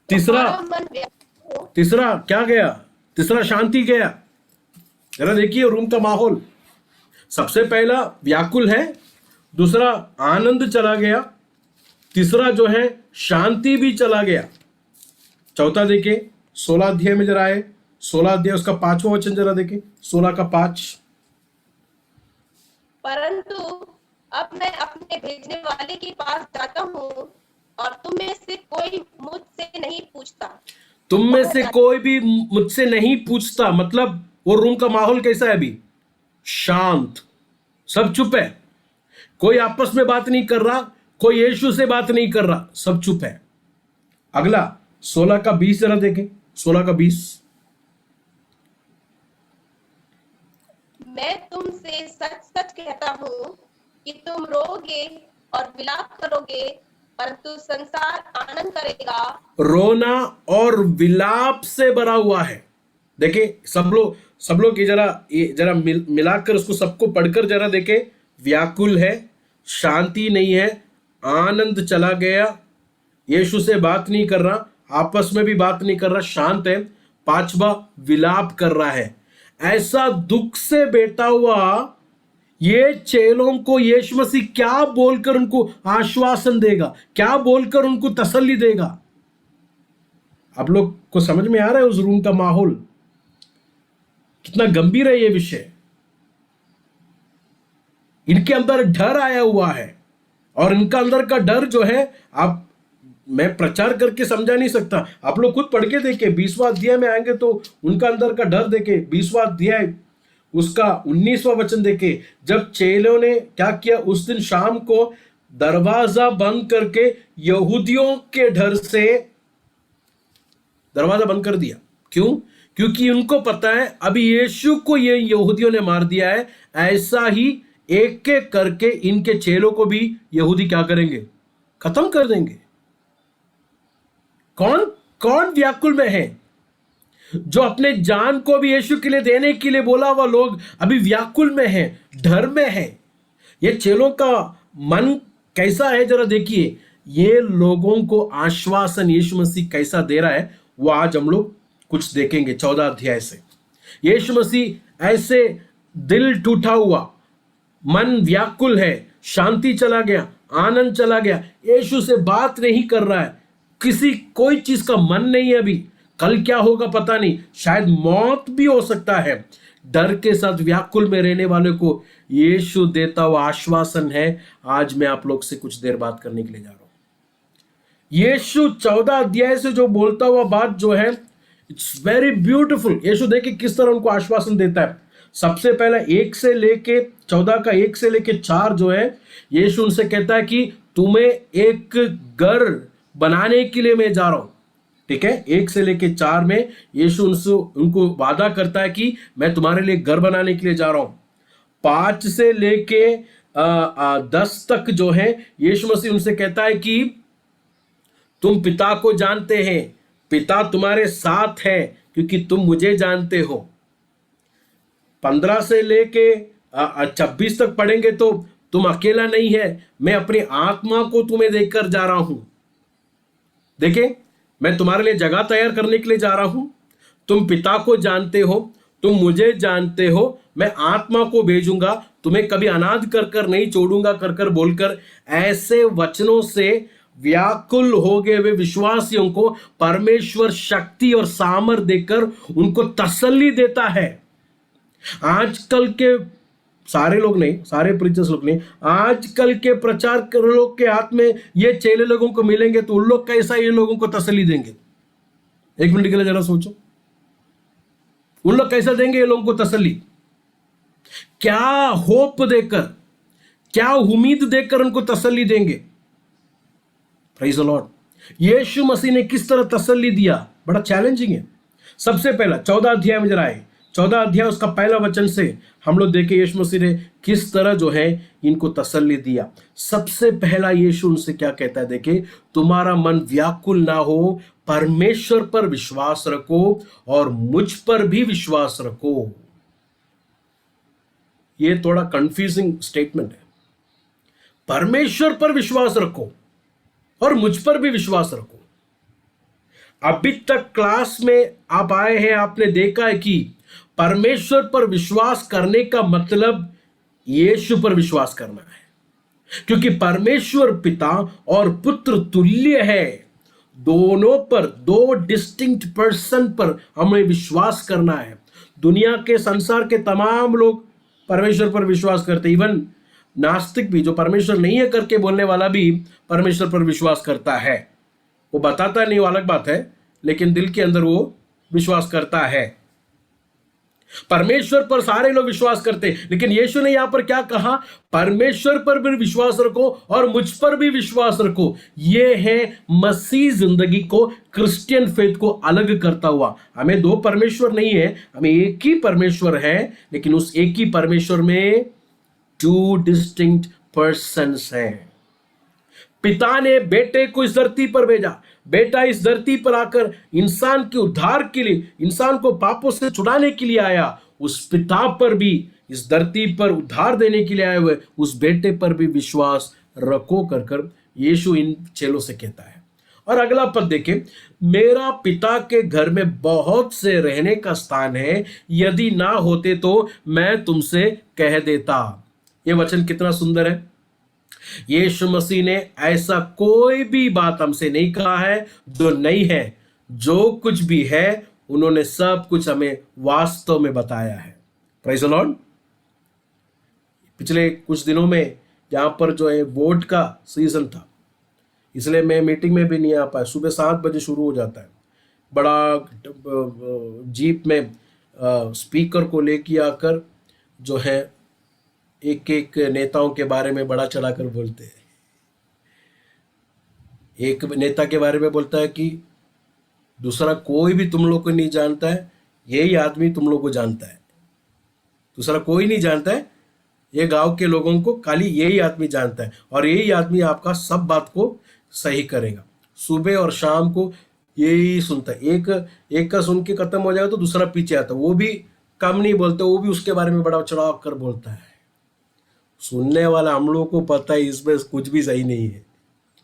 तीसरा,
तुम्हारा मन व्याकुल हो,
तीसरा क्या गया? तीसरा शांति गया। जरा देखिए रूम का माहौल। सबसे पहला व्याकुल है, दूसरा आनंद चला गया, तीसरा जो है शांति भी चला गया। चौथा देखिए 16 अध्याय में जरा आए, 16 अध्याय उसका 5वां वचन जरा देखिए, 16 का 5।
परंतु अब मैं अपने भेजने वाले के पास जाता हूँ और तुम में से कोई मुझसे नहीं पूछता।
तुम में से कोई भी मुझसे नहीं पूछता, मतलब वो रूम का माहौल कैसा है अभी? शांत, सब चुप है, कोई आपस में बात नहीं कर रहा, कोई यीशु से बात नहीं कर रहा, सब चुप है। अगला 16 का 20 जरा देखें, 16 का 20।
मैं तुमसे सच सच कहता हूँ कि तुम रोगे और विलाप करोगे, परंतु संसार आनंद करेगा।
रोना और विलाप से भरा हुआ है। देखिए सब लोग ये जरा मिलाकर उसको सबको पढ़कर जरा देखे। व्याकुल है, शांति नहीं है, आनंद चला गया, यीशु से बात नहीं कर रहा, आपस में भी बात नहीं कर रहा, शांत है। पांचवा विलाप कर रहा है। ऐसा दुख से बैठा हुआ ये चेलों को यीशु मसीह क्या बोलकर उनको आश्वासन देगा, क्या बोलकर उनको तसल्ली देगा? आप लोग को समझ में आ रहा है उस रूम का माहौल कितना गंभीर है? ये विषय इनके अंदर डर आया हुआ है, और इनका अंदर का डर जो है आप मैं प्रचार करके समझा नहीं सकता। आप लोग खुद पढ़ के देखे, 20वां अध्याय में आएंगे तो उनका अंदर का डर देखे। 20वां अध्याय उसका 19वां वचन देखे। जब चेलों ने क्या किया, उस दिन शाम को दरवाजा बंद करके यहूदियों के डर से दरवाजा बंद कर दिया। क्यों? क्योंकि उनको पता है अभी यीशु को ये यहूदियों ने मार दिया है, ऐसा ही एक एक करके इनके चेलों को भी यहूदी क्या करेंगे? खत्म कर देंगे। कौन कौन व्याकुल में है? जो अपने जान को भी यीशु के लिए देने के लिए बोला हुआ लोग अभी व्याकुल में है, डर में है। ये चेलों का मन कैसा है जरा देखिए। ये लोगों को आश्वासन यीशु मसीह कैसा दे रहा है वो आज हम लोग कुछ देखेंगे 14 अध्याय से। यीशु मसीह ऐसे दिल टूटा हुआ, मन व्याकुल है, शांति चला गया, आनंद चला गया, यीशु से बात नहीं कर रहा है, कोई चीज का मन नहीं है अभी, कल क्या होगा पता नहीं, शायद मौत भी हो सकता है। डर के साथ व्याकुल में रहने वाले को यीशु देता हुआ आश्वासन है। आज मैं आप लोग से कुछ देर बात करने के लिए जा रहा हूं। यीशु 14 अध्याय से जो बोलता हुआ बात जो है, इट्स वेरी ब्यूटीफुल। यीशु देखिए किस तरह उनको आश्वासन देता है। सबसे पहले 1 से लेके 14 का 1 से लेके 4 जो है, यीशु उनसे कहता है कि तुम्हें एक घर बनाने के लिए मैं जा रहा हूं। ठीक है, 1 से लेके 4 में यीशु उनको वादा करता है कि मैं तुम्हारे लिए घर बनाने के लिए जा रहा हूं। 5 से लेके 10 तक जो है, यीशु मसीह उनसे कहता है कि तुम पिता को जानते हैं, पिता तुम्हारे साथ है क्योंकि तुम मुझे जानते हो। 15 से लेके 26 तक पढ़ेंगे तो तुम अकेला नहीं है, मैं अपनी आत्मा को तुम्हें देकर जा रहा हूं। देखिए, मैं तुम्हारे लिए जगह तैयार करने के लिए जा रहा हूं। तुम पिता को जानते हो, तुम मुझे जानते हो, मैं आत्मा को भेजूंगा, तुम्हें कभी अनाथ कर कर नहीं छोड़ूंगा कर कर बोलकर ऐसे वचनों से व्याकुल हो गए वे विश्वासियों को परमेश्वर शक्ति और सामर्थ देकर उनको तसल्ली देता है। आजकल के सारे लोग नहीं, सारे प्रीचर्स लोग नहीं, आजकल के प्रचार कर लोग के हाथ में ये चेले लोगों को मिलेंगे तो उन लोग कैसा ये लोगों को तसल्ली देंगे? 1 मिनट के लिए जरा सोचो, उन लोग कैसा देंगे ये लोगों को तसल्ली? क्या होप देकर, क्या उम्मीद देकर उनको तसल्ली देंगे? Praise the Lord. यीशु मसीह ने किस तरह तसल्ली दिया? बड़ा चैलेंजिंग है। सबसे पहला 14 अध्याय में जरा आए, 14 अध्याय उसका पहला वचन से हम लोग देखे यीशु मसीह ने किस तरह जो है इनको तसल्ली दिया। सबसे पहला यीशु उनसे क्या कहता है, देखे, तुम्हारा मन व्याकुल ना हो, परमेश्वर पर विश्वास रखो और मुझ पर भी विश्वास रखो। ये थोड़ा कंफ्यूजिंग स्टेटमेंट है। परमेश्वर पर विश्वास रखो और मुझ पर भी विश्वास रखो। अभी तक क्लास में आप आए हैं, आपने देखा है कि परमेश्वर पर विश्वास करने का मतलब यीशु पर विश्वास करना है, क्योंकि परमेश्वर पिता और पुत्र तुल्य है। दोनों पर, दो डिस्टिंक्ट पर्सन पर हमें विश्वास करना है। दुनिया के, संसार के तमाम लोग परमेश्वर पर विश्वास करते, इवन नास्तिक भी, जो परमेश्वर नहीं है करके बोलने वाला भी परमेश्वर पर विश्वास करता है। वो बताता नहीं, वो अलग बात है, लेकिन दिल के अंदर वो विश्वास करता है। परमेश्वर पर सारे लोग विश्वास करते, लेकिन यीशु ने यहां पर क्या कहा, परमेश्वर पर भी विश्वास रखो और मुझ पर भी विश्वास रखो। यह है मसीह जिंदगी को, क्रिश्चियन फेथ को अलग करता हुआ। हमें दो परमेश्वर नहीं है, हमें एक ही परमेश्वर है, लेकिन उस एक ही परमेश्वर में टू डिस्टिंक्ट पर्सन्स हैं। पिता ने बेटे को इस धरती पर भेजा, बेटा इस धरती पर आकर इंसान के उद्धार के लिए, इंसान को पापों से छुड़ाने के लिए आया। उस पिता पर भी, इस धरती पर उद्धार देने के लिए आए हुए उस बेटे पर भी विश्वास रखो कर कर यीशु इन चेलों से कहता है। और अगला पद देखें, मेरा पिता के घर में बहुत से रहने का स्थान है, यदि ना होते तो मैं तुमसे कह देता। यह वचन कितना सुंदर है। यीशु मसीह ने ऐसा कोई भी बात हमसे नहीं कहा है जो नहीं है। जो कुछ भी है उन्होंने सब कुछ हमें वास्तव में बताया है। Praise the Lord. पिछले कुछ दिनों में यहाँ पर जो है वोट का सीजन था, इसलिए मैं मीटिंग में भी नहीं आ पाया। सुबह 7 बजे शुरू हो जाता है, बड़ा जीप में स्पीकर को लेके आकर जो है एक एक नेताओं के बारे में बड़ा चढ़ाकर बोलते हैं। एक नेता के बारे में बोलता है कि दूसरा कोई भी तुम लोग को नहीं जानता है, यही आदमी तुम लोग को जानता है। दूसरा कोई नहीं जानता है, ये गांव के लोगों को खाली यही आदमी जानता है, और यही आदमी आपका सब बात को सही करेगा। सुबह और शाम को यही सुनता है। एक का सुन के खत्म हो जाएगा तो दूसरा पीछे आता है, वो भी कम नहीं बोलते, वो भी उसके बारे में बड़ा चढ़ाव कर बोलता है। सुनने वाला हम लोग को पता है इसमें कुछ भी सही नहीं है,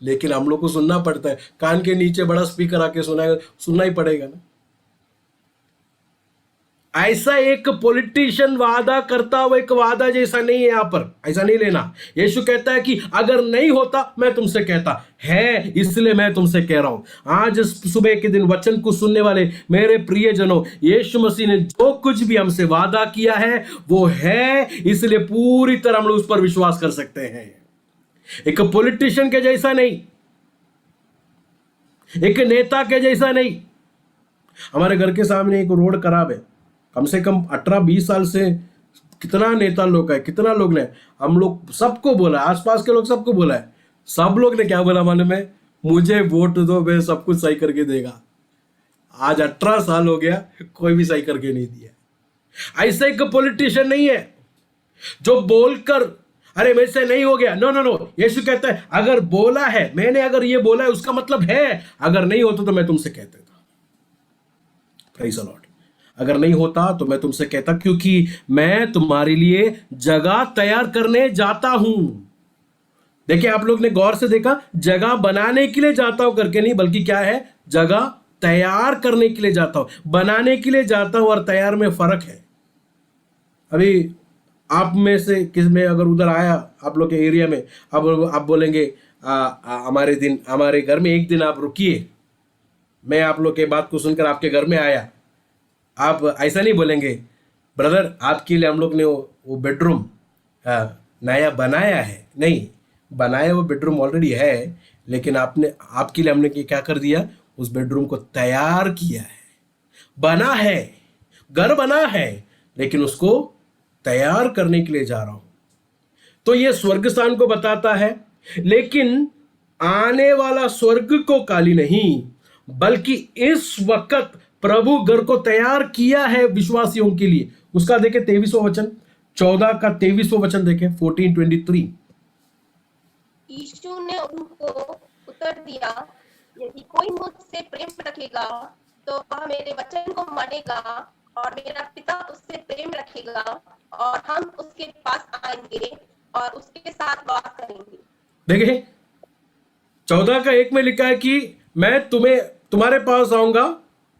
लेकिन हम लोग को सुनना पड़ता है। कान के नीचे बड़ा स्पीकर आके सुनना ही पड़ेगा ना। ऐसा एक पॉलिटिशियन वादा करता हुआ एक वादा जैसा नहीं है यहाँ पर, ऐसा नहीं लेना। यीशु कहता है कि अगर नहीं होता मैं तुमसे कहता है, इसलिए मैं तुमसे कह रहा हूं। आज सुबह के दिन वचन को सुनने वाले मेरे प्रियजनों, यीशु मसीह ने जो कुछ भी हमसे वादा किया है वो है, इसलिए पूरी तरह हम लोग उस पर विश्वास कर सकते हैं। एक पॉलिटिशियन के जैसा नहीं, एक नेता के जैसा नहीं। हमारे घर के सामने एक रोड खराब है, कम से कम 18-20 साल से कितना नेता लोग है, कितना लोग ने, हम लोग सबको बोला, आसपास के लोग सबको बोला है। सब लोग ने क्या बोला मालूम है, मुझे वोट दो, मैं सब कुछ सही करके देगा। आज 18 साल हो गया, कोई भी सही करके नहीं दिया। ऐसा एक पॉलिटिशियन नहीं है जो बोलकर अरे मेरे से नहीं हो गया। नो नो नो, यीशु कहता है अगर बोला है, मैंने अगर ये बोला है उसका मतलब है, अगर नहीं होता तो मैं तुमसे कह देता। Praise the Lord. अगर नहीं होता तो मैं तुमसे कहता, क्योंकि मैं तुम्हारे लिए जगह तैयार करने जाता हूं। देखिए, आप लोग ने गौर से देखा, जगह बनाने के लिए जाता हूं करके नहीं, बल्कि क्या है, जगह तैयार करने के लिए जाता हूं। बनाने के लिए जाता हूं और तैयार में फर्क है। अभी आप में से किस में अगर उधर आया, आप लोग के एरिया में, अब आप बोलेंगे हमारे घर में एक दिन आप रुकिए, मैं आप लोग के बात को सुनकर आपके घर में आया। आप ऐसा नहीं बोलेंगे, ब्रदर आपके लिए हम लोग ने वो बेडरूम नया बनाया है। नहीं, बनाया वो बेडरूम ऑलरेडी है, लेकिन आपके लिए हमने क्या कर दिया, उस बेडरूम को तैयार किया है। बना है, घर बना है, लेकिन उसको तैयार करने के लिए जा रहा हूं। तो ये स्वर्ग स्थान को बताता है, लेकिन आने वाला स्वर्ग को खाली नहीं, बल्कि इस वक्त प्रभु घर को तैयार किया है विश्वासियों के लिए। उसका देखें 23वां वचन, 14 का 23वां वचन देखें, 14:23।
यीशु ने उनको उत्तर दिया, यदि कोई मुझसे प्रेम रखेगा तो वह मेरे वचन को मानेगा और मेरा पिता उससे प्रेम रखेगा और हम उसके पास आएंगे और उसके साथ वास करेंगे।
देखिए 14 का 1 में लिखा है कि मैं तुम्हारे पास आऊंगा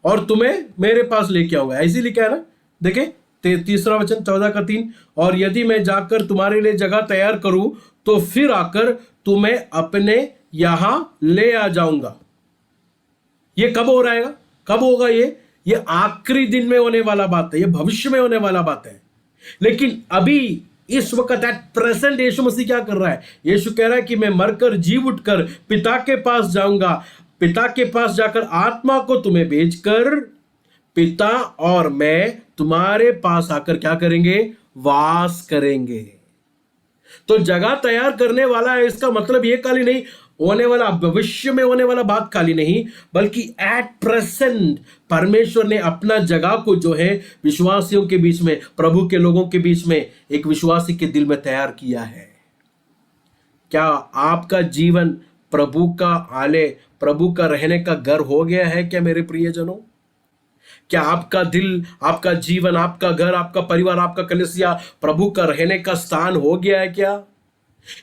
और तुम्हें मेरे पास लेके आऊंगा, ऐसी लिखा है ना। देखिए तीसरा वचन 14 का 3, और यदि मैं जाकर तुम्हारे लिए जगह तैयार करूं तो फिर आकर तुम्हें अपने यहां ले आ जाऊंगा। ये कब हो रहेगा, कब होगा? ये आखिरी दिन में होने वाला बात है, ये भविष्य में होने वाला बात है। लेकिन अभी इस वक्त एट प्रेजेंट यीशु मसीह क्या कर रहा है? यीशु कह रहा है कि मैं मरकर जी उठकर पिता के पास जाऊंगा, पिता के पास जाकर आत्मा को तुम्हें भेजकर पिता और मैं तुम्हारे पास आकर क्या करेंगे? वास करेंगे। तो जगह तैयार करने वाला है, इसका मतलब ये खाली नहीं होने वाला, भविष्य में होने वाला बात खाली नहीं, बल्कि एट प्रेजेंट परमेश्वर ने अपना जगह को जो है विश्वासियों के बीच में, प्रभु के लोगों के बीच में, एक विश्वासी के दिल में तैयार किया है। क्या आपका जीवन प्रभु का आले, प्रभु का रहने का घर हो गया है क्या मेरे प्रियजनों? क्या आपका दिल, आपका जीवन, आपका घर, आपका परिवार, आपका कलीसिया प्रभु का रहने का स्थान हो गया है क्या?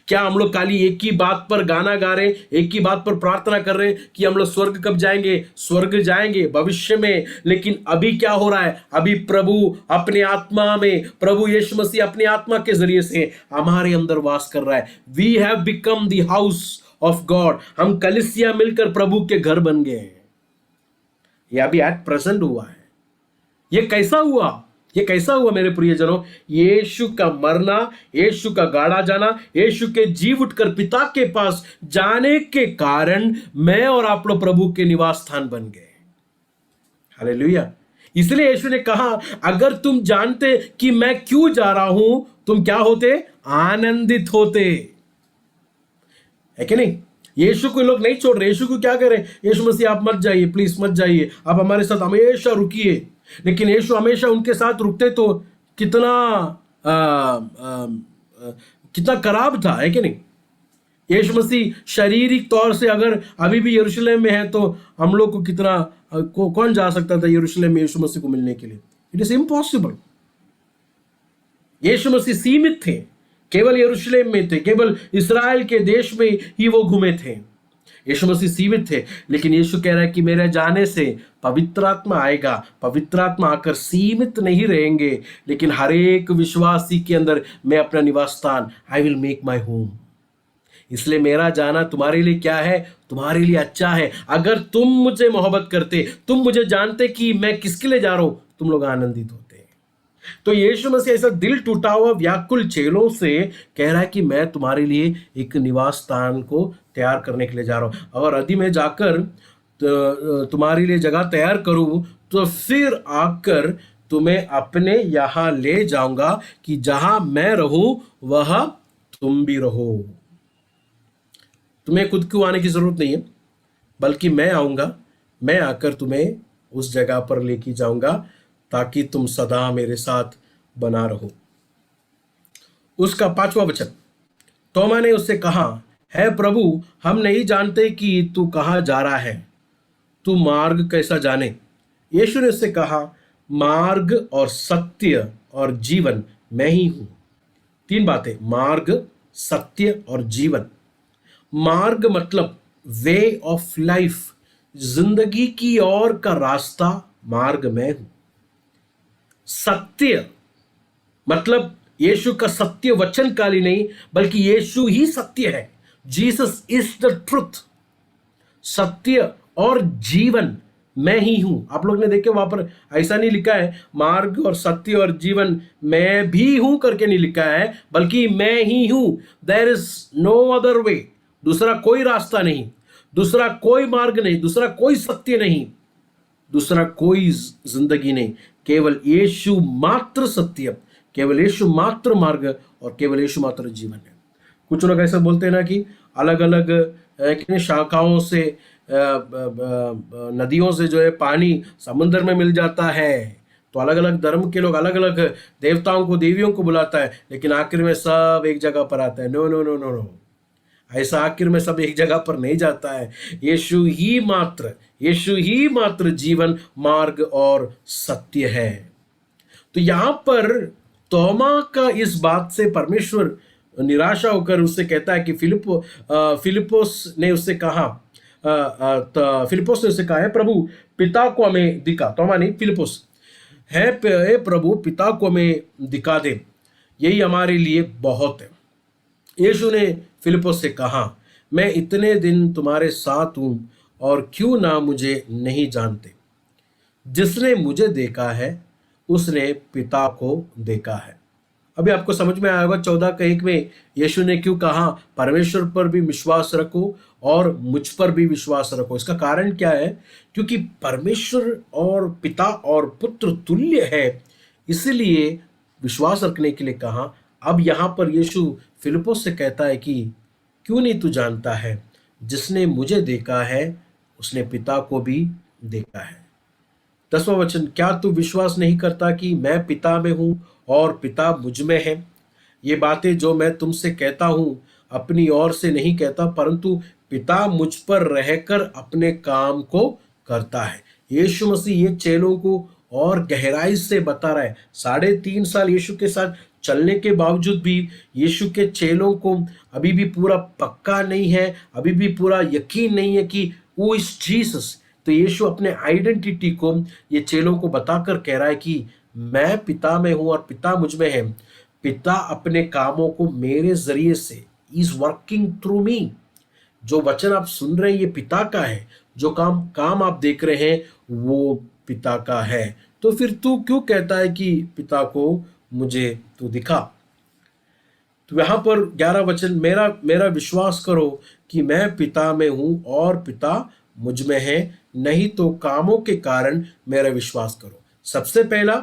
क्या हम लोग खाली एक ही बात पर गाना गा रहे, एक ही बात पर प्रार्थना कर रहे हैं कि हम लोग स्वर्ग कब जाएंगे? स्वर्ग जाएंगे भविष्य में, लेकिन अभी क्या हो रहा है? अभी प्रभु अपने आत्मा में, प्रभु यीशु मसीह अपनी आत्मा के जरिए से हमारे अंदर वास कर रहा है। We have become the house of God. हम कलीसिया मिलकर प्रभु के घर बन गए हैं। यह अभी एट प्रेजेंट हुआ है। यह कैसा हुआ? ये कैसा हुआ मेरे प्रियजनों? यीशु का मरना, यीशु का गाड़ा जाना, यीशु के जी उठकर पिता के पास जाने के कारण मैं और आप लोग प्रभु के निवास स्थान बन गए। हालेलुया। इसलिए यीशु ने कहा, अगर तुम जानते कि मैं क्यों जा रहा हूं, तुम क्या होते? आनंदित होते। है कि नहीं? यीशु को लोग नहीं छोड़ रहे। यीशु को क्या करें? यीशु मसीह आप मत जाइए, प्लीज मत जाइए, आप हमारे साथ हमेशा रुकिए। लेकिन यीशु हमेशा उनके साथ रुकते तो कितना कितना खराब था, है कि नहीं? यीशु मसीह शारीरिक तौर से अगर अभी भी यरूशलेम में है तो हम लोग को कितना कौन जा सकता था यरूशलेम में यीशु मसीह को मिलने के लिए? It is impossible. यीशु मसीह सीमित थे, केवल यरूशलेम में थे, केवल इस्राएल के देश में ही वो घूमे थे। यीशु मसीह सीमित थे, लेकिन यीशु कह रहा है कि मेरे जाने से पवित्र आत्मा आएगा। पवित्र आत्मा आकर सीमित नहीं रहेंगे, लेकिन हर एक विश्वासी के अंदर मैं अपना निवास स्थान, I will make my home. इसलिए मेरा जाना तुम्हारे लिए क्या है? तुम्हारे लिए अच्छा है। अगर तुम मुझे मोहब्बत करते, तुम मुझे जानते कि मैं किसके लिए जा रहा हूं, तुम लोग आनंदित होते। तो यीशु मसीह ऐसा दिल टूटा हुआ व्याकुल चेलों से कह रहा है कि मैं तुम्हारे लिए एक निवास स्थान को तैयार करने के लिए जा रहा हूं, और यदि मैं जाकर तुम्हारे लिए जगह तैयार करूं तो फिर आकर तुम्हें अपने यहां ले जाऊंगा कि जहां मैं रहूं वह तुम भी रहो। तुम्हें खुद क्यों आने की जरूरत नहीं है, बल्कि मैं आऊंगा, मैं आकर तुम्हें उस जगह पर लेके जाऊंगा ताकि तुम सदा मेरे साथ बना रहो। उसका 5वां वचन, तोमा ने उससे कहा, है प्रभु, हम नहीं जानते कि तू कहाँ जा रहा है, तू मार्ग कैसा जाने? यीशु ने उससे कहा, मार्ग और सत्य और जीवन मैं ही हूं। 3 बातें, मार्ग, सत्य और जीवन। मार्ग मतलब वे ऑफ लाइफ, जिंदगी की ओर का रास्ता, मार्ग मैं हूं। सत्य मतलब यीशु का सत्य वचन काली नहीं, बल्कि यीशु ही सत्य है। Jesus is the truth. सत्य और जीवन मैं ही हूं। आप लोग ने देखे वहां पर ऐसा नहीं लिखा है मार्ग और सत्य और जीवन मैं भी हूं करके नहीं लिखा है, बल्कि मैं ही हूं। There is no other way. दूसरा कोई रास्ता नहीं, दूसरा कोई मार्ग नहीं, दूसरा कोई सत्य नहीं, दूसरा कोई जिंदगी नहीं। केवल यीशु मात्र सत्य, केवल यीशु मात्र मार्ग और केवल यीशु मात्र जीवन है। कुछ लोग ऐसा बोलते हैं ना कि अलग अलग शाखाओं से नदियों से जो है पानी समुद्र में मिल जाता है। तो अलग अलग धर्म के लोग अलग अलग देवताओं को देवियों को बुलाता है, लेकिन आखिर में सब एक जगह पर आता है। No no no no no, ऐसा आखिर में सब एक जगह पर नहीं जाता है। यीशु ही मात्र जीवन, मार्ग और सत्य है। तो यहां पर तोमा का इस बात से परमेश्वर निराशा होकर उससे कहता है कि फिलिपोस ने उससे कहा, फिलिपोस ने उससे कहा है प्रभु पिता को हमें दिखा। तोमा नहीं, फिलिपोस है, प्रभु पिता को हमें दिखा दे, यही हमारे लिए बहुत है। यीशु ने फिलिपोस से कहा, मैं इतने दिन तुम्हारे साथ हूं और क्यों ना मुझे नहीं जानते? जिसने मुझे देखा है उसने पिता को देखा है। अभी आपको समझ में आया होगा 14:1 में यीशु ने क्यों कहा परमेश्वर पर भी विश्वास रखो और मुझ पर भी विश्वास रखो। इसका कारण क्या है? क्योंकि परमेश्वर और पिता और पुत्र तुल्य है, इसलिए विश्वास रखने के लिए कहा। अब यहां पर यीशु फिलिप्पुस से कहता है कि क्यों नहीं तू जानता है? जिसने मुझे देखा है उसने पिता को भी देखा है। 10वां वचन, क्या तू विश्वास नहीं करता कि मैं पिता में हूं और पिता मुझ में है? ये बातें जो मैं तुमसे कहता हूं अपनी ओर से नहीं कहता, परंतु पिता मुझ पर रहकर अपने काम को करता है। यीशु मसीह ये चेलों को और गहराई से बता रहा है। 3.5 साल यीशु के साथ चलने के बावजूद भी यीशु के चेलों को अभी भी पूरा पक्का नहीं है, अभी भी पूरा यकीन नहीं है कि वो इस जीसस। तो यीशु अपने आइडेंटिटी को ये चेलों को बताकर कह रहा है कि मैं पिता में हूं और पिता मुझ में है। पिता अपने कामों को मेरे जरिए से इज वर्किंग थ्रू मी। जो वचन आप सुन रहे हैं ये पिता का है, जो काम आप देख रहे हैं वो पिता का है। तो फिर तू क्यों कहता है कि पिता को मुझे तू दिखा? तो यहां पर 11 वचन, मेरा विश्वास करो कि मैं पिता में हूं और पिता मुझ में है, नहीं तो कामों के कारण मेरा विश्वास करो। सबसे पहला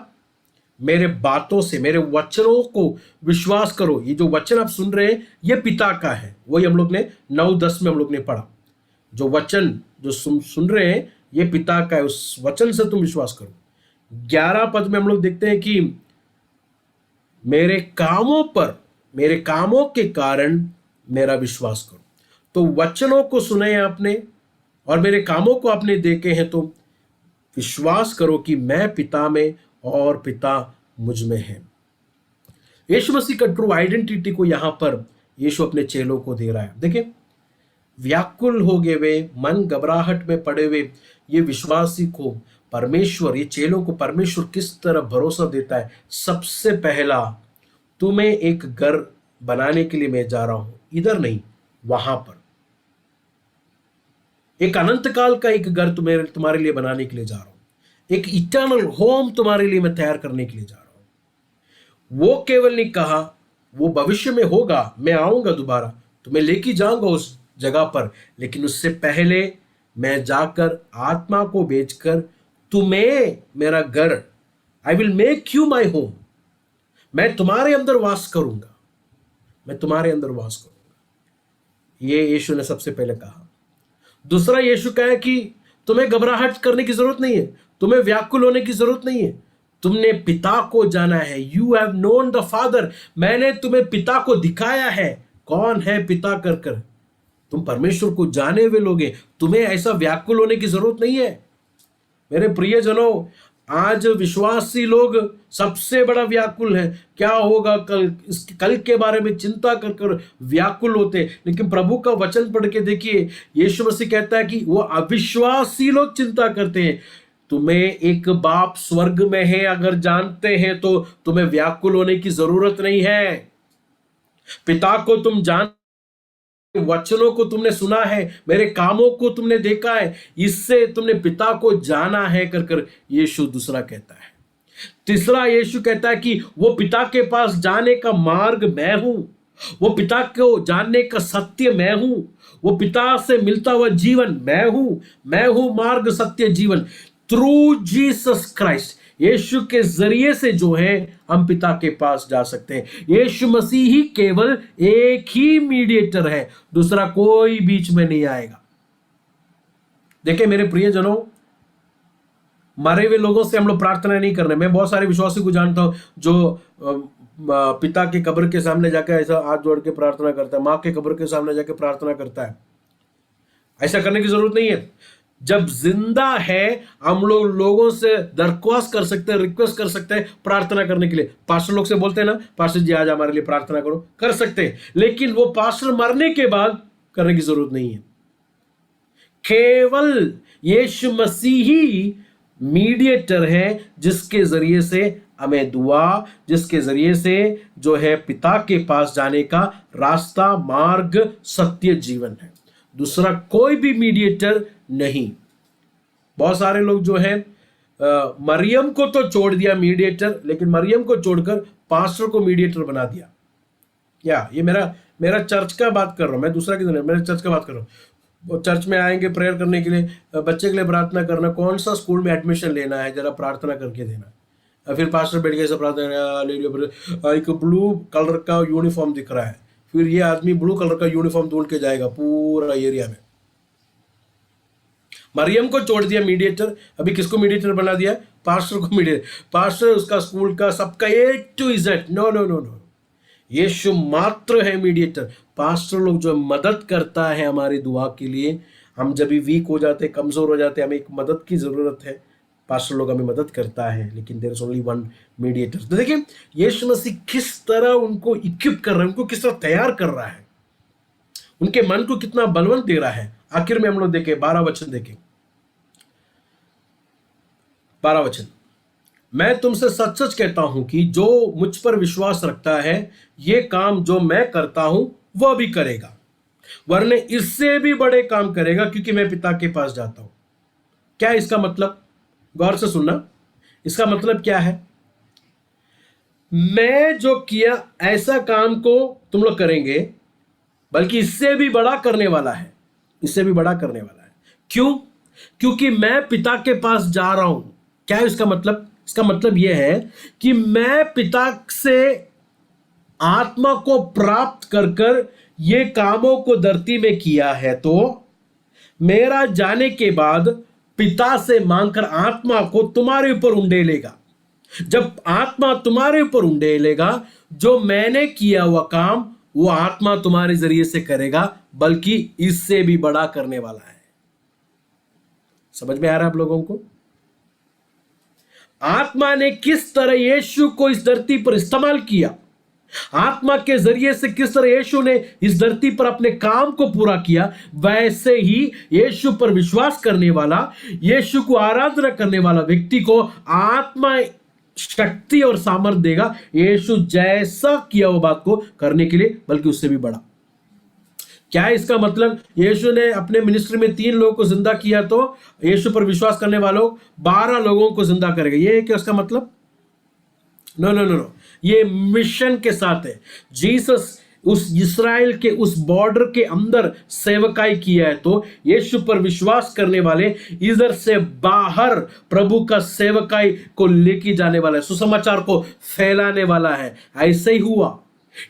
मेरे बातों से, मेरे वचनों को विश्वास करो। ये जो वचन आप सुन रहे हैं ये पिता का है। वही हम लोग ने 9-10 में हम लोग ने पढ़ा। जो वचन जो सुन रहे हैं ये पिता का है, उस वचन से तुम विश्वास करो। 11 पद में हम लोग देखते हैं कि मेरे कामों के कारण मेरा विश्वास करो। तो वचनों को सुने आपने और मेरे कामों को आपने देखे हैं, तो विश्वास करो कि मैं पिता में और पिता मुझ में है। यीशु मसीह का ट्रू आइडेंटिटी को यहां पर यीशु अपने चेलों को दे रहा है। देखिए, व्याकुल हो गए वे, मन घबराहट में पड़े हुए ये विश्वासी को परमेश्वर, ये चेलों को परमेश्वर किस तरह भरोसा देता है। सबसे पहला, तुम्हें एक घर बनाने के लिए मैं जा रहा हूं, इधर नहीं वहां पर। एक अनंत काल का एक घर तुम्हारे लिए बनाने के लिए जा रहा हूं। एक इटर्नल होम तुम्हारे लिए मैं तैयार करने के लिए जा रहा हूं। वो केवल नहीं कहा, वो भविष्य में होगा, मैं आऊंगा दोबारा, तुम्हें लेके जाऊंगा उस जगह पर, लेकिन उससे पहले मैं जाकर आत्मा को बेचकर तुम्हें मेरा घर, I will make you my home, मैं तुम्हारे अंदर वास करूंगा, मैं तुम्हारे अंदर वास करूंगा। ये यीशु ने सबसे पहले कहा। दूसरा, यीशु कहा कि तुम्हें घबराहट करने की जरूरत नहीं है, तुम्हें व्याकुल होने की जरूरत नहीं है, तुमने पिता को जाना है। You have known the father, मैंने तुम्हें पिता को दिखाया है। कौन है पिता कर कर तुम परमेश्वर को जाने हुए लोग हैं, तुम्हें ऐसा व्याकुल होने की जरूरत नहीं है। मेरे प्रियजनों, आज विश्वासी लोग सबसे बड़ा व्याकुल है, क्या होगा कल के बारे में चिंता कर कर व्याकुल होते। लेकिन प्रभु का वचन पढ़ के देखिए, यीशु मसीह कहता है कि वो अविश्वासी लोग चिंता करते हैं। तुम्हें एक बाप स्वर्ग में है अगर जानते हैं तो तुम्हें व्याकुल होने की जरूरत नहीं है। पिता को तुम जान, वचनों को तुमने सुना है, मेरे कामों को तुमने देखा है, इससे तुमने पिता को जाना है कर कर यीशु दूसरा कहता है। तीसरा, यीशु कहता है कि वो पिता के पास जाने का मार्ग मैं हूं, वो पिता को जानने का सत्य मैं हूं, वो पिता से मिलता हुआ जीवन मैं हूं मार्ग सत्य जीवन। थ्रू जीसस क्राइस्ट, यीशु के जरिए से जो है हम पिता के पास जा सकते हैं। यीशु मसीह ही केवल एक ही मीडिएटर है, दूसरा कोई बीच में नहीं आएगा। देखिए मेरे प्रियजनों, मरे हुए लोगों से हम लोग प्रार्थना नहीं करने। मैं बहुत सारे विश्वासी को जानता हूं जो पिता के कब्र के सामने जाकर ऐसा हाथ जोड़ के प्रार्थना करता है, माँ के कब्र के सामने जाकर प्रार्थना करता है। ऐसा करने की जरूरत नहीं है। जब जिंदा है हम लोग लोगों से दरख्वास्त कर सकते हैं, रिक्वेस्ट कर सकते हैं प्रार्थना करने के लिए। पास्टर लोग से बोलते हैं ना, पास्टर जी आज हमारे लिए प्रार्थना करो, कर सकते हैं, लेकिन वो पास्टर मरने के बाद करने की जरूरत नहीं है। केवल यीशु मसीह ही मीडिएटर है जिसके जरिए से हमें दुआ, जिसके जरिए से जो है पिता के पास जाने का रास्ता, मार्ग, सत्य, जीवन है। दूसरा कोई भी मीडिएटर नहीं। बहुत सारे लोग जो है मरियम को तो छोड़ दिया मीडिएटर, लेकिन मरियम को छोड़कर पास्टर को मीडिएटर बना दिया। या ये मेरा चर्च का बात कर रहा हूं मैं, दूसरा की नहीं, मेरे चर्च का बात कर रहा हूं। वो चर्च में आएंगे प्रेयर करने के लिए, बच्चे के लिए प्रार्थना करना, कौन सा स्कूल में एडमिशन लेना है जरा प्रार्थना करके देना। फिर पास्टर बैठ के ऐसा प्रार्थना, एक ब्लू कलर का यूनिफॉर्म दिख रहा है, फिर ये आदमी ब्लू कलर का यूनिफॉर्म ढूंढ के जाएगा पूरा एरिया में। मरियम को छोड़ दिया मीडिएटर, अभी किसको मीडिएटर बना दिया? पास्टर को मीडिएटर। पास्टर उसका स्कूल का सबका A to Z। No no no no, यीशु मात्र है मीडिएटर। पास्टर लोग जो मदद करता है हमारी दुआ के लिए, हम जब भी वीक हो जाते, कमजोर हो जाते, हमें एक मदद की जरूरत है, पास्टर लोग हमें मदद करता है, लेकिन there is only one mediator. तो देखिए यीशु मसीह किस तरह उनको इक्विप कर रहा है, उनको किस तरह तैयार कर रहा है, उनके मन को कितना बलवंत दे रहा है। आखिर में हम लोग देखें 12 वचन देखें। 12 वचन, मैं तुमसे सच सच कहता हूं कि जो मुझ पर विश्वास रखता है ये काम जो मैं करता हूं वह भी करेगा, वरने इससे भी बड़े काम करेगा, क्योंकि मैं पिता के पास जाता हूं। क्या इसका मतलब? गौर से सुनना, इसका मतलब क्या है? मैं जो किया ऐसा काम को तुम लोग करेंगे, बल्कि इससे भी बड़ा करने वाला है, इससे भी बड़ा करने वाला है। क्यों? क्योंकि मैं पिता के पास जा रहा हूं। क्या है इसका मतलब? इसका मतलब यह है कि मैं पिता से आत्मा को प्राप्त कर कर ये कामों को धरती में किया है, तो मेरा जाने के बाद पिता से मांगकर आत्मा को तुम्हारे ऊपर उंडेलेगा। जब आत्मा तुम्हारे ऊपर उंडेलेगा, जो मैंने किया हुआ काम वो आत्मा तुम्हारे जरिए से करेगा, बल्कि इससे भी बड़ा करने वाला है। समझ में आ रहा है आप लोगों को? आत्मा ने किस तरह यीशु को इस धरती पर इस्तेमाल किया, आत्मा के जरिए से किस तरह यीशु ने इस धरती पर अपने काम को पूरा किया, वैसे ही यीशु पर विश्वास करने वाला, यीशु को आराधना करने वाला व्यक्ति को आत्मा शक्ति और सामर्थ देगा यीशु जैसा किया हुआ बात को करने के लिए, बल्कि उससे भी बड़ा। क्या है इसका मतलब? यीशु ने अपने मिनिस्ट्री में 3 लोगों को जिंदा किया, तो यीशु पर विश्वास करने वालों 12 लोगों को जिंदा करेगा। ये है क्या उसका मतलब? नो नो नो नो, ये मिशन के साथ है। जीसस उस इस्राएल के उस बॉर्डर के अंदर सेवकाई किया है, तो यीशु पर विश्वास करने वाले इधर से बाहर प्रभु का सेवकाई को लेके जाने वाला है, सुसमाचार को फैलाने वाला है। ऐसे ही हुआ,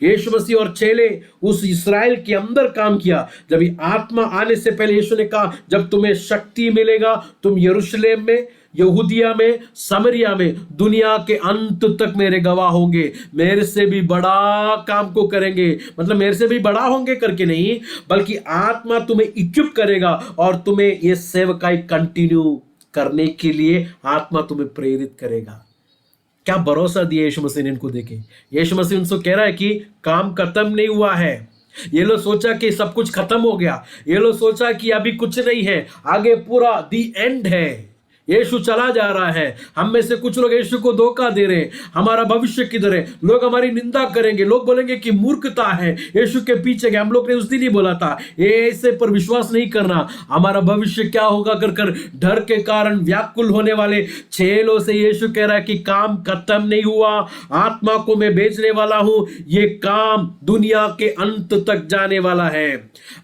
यीशु मसीह और चेले उस इस्राएल के अंदर काम किया। जब आत्मा आने से पहले यीशु ने कहा, जब तुम्हें शक्ति मिलेगा तुम यरूशलेम में, यहूदिया में, समरिया में, दुनिया के अंत तक मेरे गवाह होंगे, मेरे से भी बड़ा काम को करेंगे। मतलब मेरे से भी बड़ा होंगे करके नहीं, बल्कि आत्मा तुम्हें इक्विप करेगा और तुम्हें ये सेवकाई कंटिन्यू करने के लिए आत्मा तुम्हें प्रेरित करेगा। क्या भरोसा दिया यीशु मसीह ने इनको देखे। यीशु मसीह उनसे कह रहा है कि काम खत्म नहीं हुआ है। ये लोग सोचा कि सब कुछ खत्म हो गया, ये लोग सोचा कि अभी कुछ नहीं है, आगे पूरा दी एंड है, यीशु चला जा रहा है। हम में से कुछ लोग यीशु को धोखा दे रहे हैं, हमारा भविष्य किधर है, लोग हमारी निंदा करेंगे, लोग बोलेंगे कि मूर्खता है, यीशु के पीछे गए। हम लोग ने उस दिन ही बोला था ये ऐसे पर विश्वास नहीं करना, हमारा भविष्य क्या होगा कर कर डर के कारण व्याकुल होने वाले चेलों से यीशु कह रहा है कि काम खत्म नहीं हुआ, आत्मा को मैं भेजने वाला हूं, ये काम दुनिया के अंत तक जाने वाला है।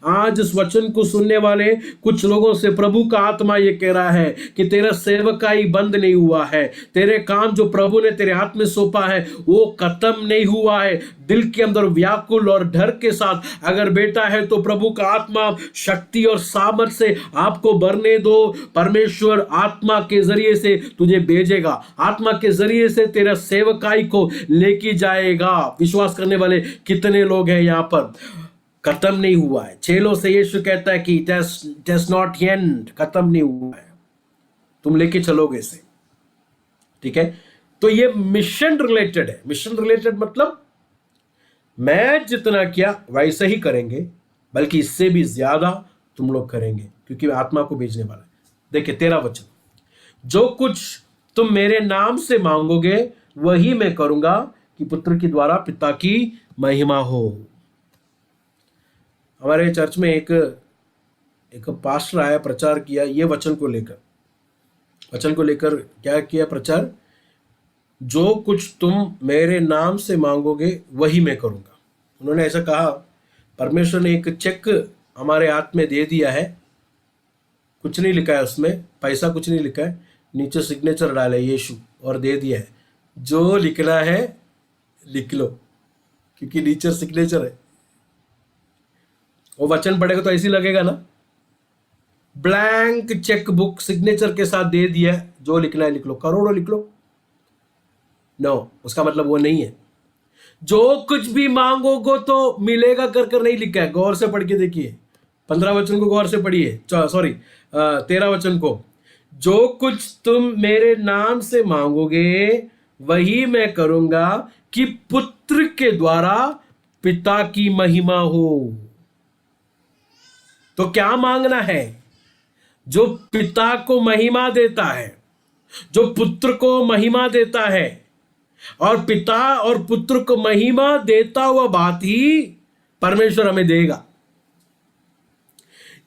आज इस वचन को सुनने वाले कुछ लोगों से प्रभु का आत्मा ये कह रहा है कि तेरा तेरा सेवकाई बंद नहीं हुआ है, तेरे काम जो प्रभु ने तेरे हाथ में सौंपा है वो खत्म नहीं हुआ है। दिल के अंदर व्याकुल और डर के साथ अगर बेटा है तो प्रभु का आत्मा शक्ति और सामर्थ से आपको भरने दो। परमेश्वर आत्मा के जरिए से तुझे भेजेगा, आत्मा के जरिए से तेरा सेवकाई को लेके जाएगा। विश्वास करने वाले कितने लोग हैं यहाँ पर? खत्म नहीं हुआ है। चेलों से यीशु कहता है कि इट हैज नॉट एंड, खत्म नहीं हुआ है, तुम लेके चलोगे इसे। ठीक है, तो ये मिशन रिलेटेड है। मिशन रिलेटेड मतलब मैं जितना किया वैसे ही करेंगे, बल्कि इससे भी ज्यादा तुम लोग करेंगे, क्योंकि मैं आत्मा को भेजने वाला है। देखिए 13 वचन, जो कुछ तुम मेरे नाम से मांगोगे वही मैं करूंगा कि पुत्र के द्वारा पिता की महिमा हो। हमारे चर्च में एक पास्टर आया, प्रचार किया ये वचन को लेकर क्या किया प्रचार? जो कुछ तुम मेरे नाम से मांगोगे वही मैं करूंगा। उन्होंने ऐसा कहा। परमेश्वर ने एक चेक हमारे हाथ में दे दिया है, कुछ नहीं लिखा है उसमें, पैसा कुछ नहीं लिखा है, नीचे सिग्नेचर डाला है यीशु और दे दिया है। जो लिखना है लिख लो, क्योंकि नीचे सिग्नेचर है। वो वचन पढ़ेगा तो ऐसी लगेगा ना, ब्लैंक चेक बुक सिग्नेचर के साथ दे दिया है, जो लिखना है लिख लो, करोड़ों लिख लो। नो, उसका मतलब वो नहीं है। जो कुछ भी मांगोगे तो मिलेगा कर नहीं लिखा है। गौर से पढ़ के देखिए, 15 वचन को गौर से पढ़िए, सॉरी 13 वचन को। जो कुछ तुम मेरे नाम से मांगोगे वही मैं करूंगा कि पुत्र के द्वारा पिता की महिमा हो। तो क्या मांगना है? जो पिता को महिमा देता है, जो पुत्र को महिमा देता है, और पिता और पुत्र को महिमा देता हुआ बात ही परमेश्वर हमें देगा।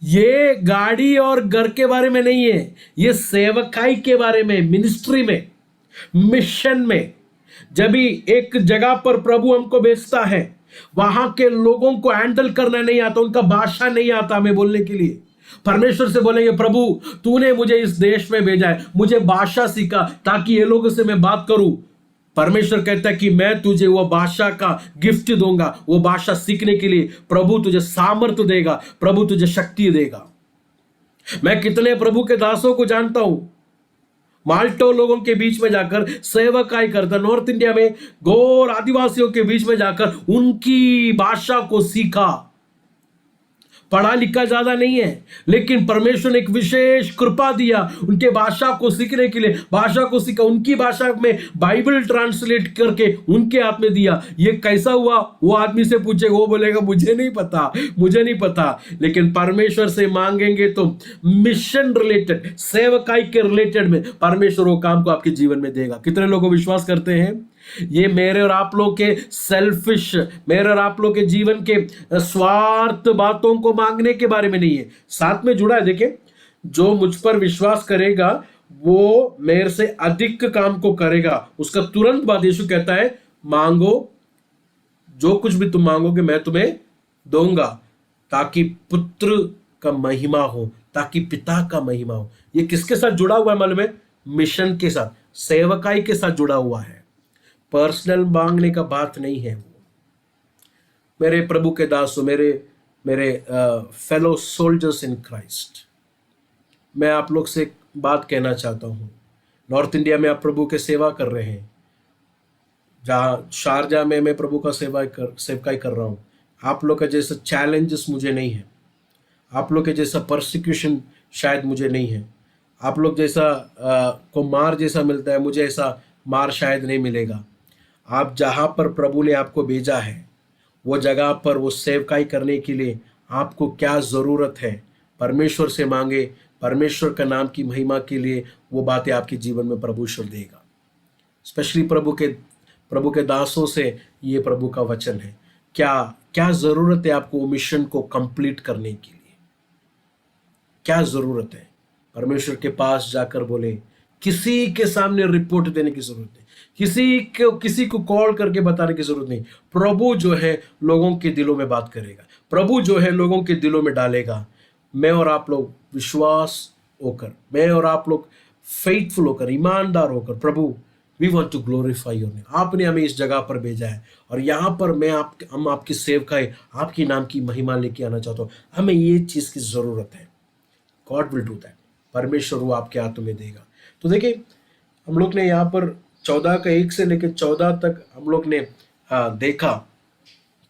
ये गाड़ी और घर के बारे में नहीं है, ये सेवकाई के बारे में, मिनिस्ट्री में, मिशन में। जब भी एक जगह पर प्रभु हमको भेजता है, वहां के लोगों को हैंडल करना नहीं आता, उनका भाषा नहीं आता हमें बोलने के लिए। परमेश्वर से बोलेंगे, प्रभु तूने मुझे इस देश में भेजा है, मुझे भाषा सीखा ताकि ये लोगों से मैं बात करूं। परमेश्वर कहता है कि मैं तुझे वो भाषा का गिफ्ट दूंगा, वो भाषा सीखने के लिए प्रभु तुझे सामर्थ्य देगा, प्रभु तुझे शक्ति देगा। मैं कितने प्रभु के दासों को जानता हूं, माल्टो लोगों के बीच में जाकर सेवकाई करता, नॉर्थ इंडिया में गौर आदिवासियों के बीच में जाकर उनकी भाषा को सीखा। पढ़ा लिखा ज्यादा नहीं है, लेकिन परमेश्वर ने एक विशेष कृपा दिया उनके भाषा को सीखने के लिए। भाषा को सीखा, उनकी भाषा में बाइबल ट्रांसलेट करके उनके हाथ में दिया। ये कैसा हुआ? वो आदमी से पूछेगा, वो बोलेगा मुझे नहीं पता। लेकिन परमेश्वर से मांगेंगे तो मिशन रिलेटेड, सेवकाई के रिलेटेड में परमेश्वर वो काम को आपके जीवन में देगा। कितने लोग विश्वास करते हैं? ये मेरे और आप लोग के सेल्फिश, मेरे और आप लोग के जीवन के स्वार्थ बातों को मांगने के बारे में नहीं है, साथ में जुड़ा है। देखिए, जो मुझ पर विश्वास करेगा वो मेरे से अधिक काम को करेगा। उसका तुरंत बाद यीशु कहता है, मांगो, जो कुछ भी तुम मांगोगे मैं तुम्हें दूंगा, ताकि पुत्र का महिमा हो, ताकि पिता का महिमा हो। ये किसके साथ जुड़ा हुआ है मालूम है? मिशन के साथ, सेवकाई के साथ जुड़ा हुआ है। पर्सनल मांगने का बात नहीं है वो। मेरे प्रभु के दासों, मेरे फेलो सोल्जर्स इन क्राइस्ट, मैं आप लोग से एक बात कहना चाहता हूँ। नॉर्थ इंडिया में आप प्रभु के सेवा कर रहे हैं, जहाँ शारजा में मैं प्रभु का सेवकाई कर रहा हूँ। आप लोग का जैसा चैलेंजेस मुझे नहीं है, आप लोग के जैसा परसिक्यूशन शायद मुझे नहीं है, आप लोग जैसा को मार जैसा मिलता है, मुझे ऐसा मार शायद नहीं मिलेगा। आप जहाँ पर प्रभु ने आपको भेजा है वो जगह पर वो सेवकाई करने के लिए आपको क्या ज़रूरत है, परमेश्वर से मांगे। परमेश्वर का नाम की महिमा के लिए वो बातें आपके जीवन में परमेश्वर देगा। स्पेशली प्रभु के दासों से ये प्रभु का वचन है। क्या ज़रूरत है आपको मिशन को कंप्लीट करने के लिए? क्या ज़रूरत है? परमेश्वर के पास जाकर बोले, किसी के सामने रिपोर्ट देने की जरूरत नहीं, किसी को कॉल करके बताने की जरूरत नहीं। प्रभु जो है लोगों के दिलों में बात करेगा, प्रभु जो है लोगों के दिलों में डालेगा। मैं और आप लोग विश्वास होकर, मैं और आप लोग फेथफुल होकर, ईमानदार होकर, प्रभु we want to glorify your name, आपने हमें इस जगह पर भेजा है और यहाँ पर हम आपकी सेवकाई, आपकी नाम की महिमा लेके आना चाहता हूँ, हमें ये चीज की जरूरत है। गॉड विल डू दैट, परमेश्वर वो आपके हाथों में देगा। तो देखिए, हम लोग ने यहाँ पर 14 का 1 से लेकर 14 तक हम लोग ने देखा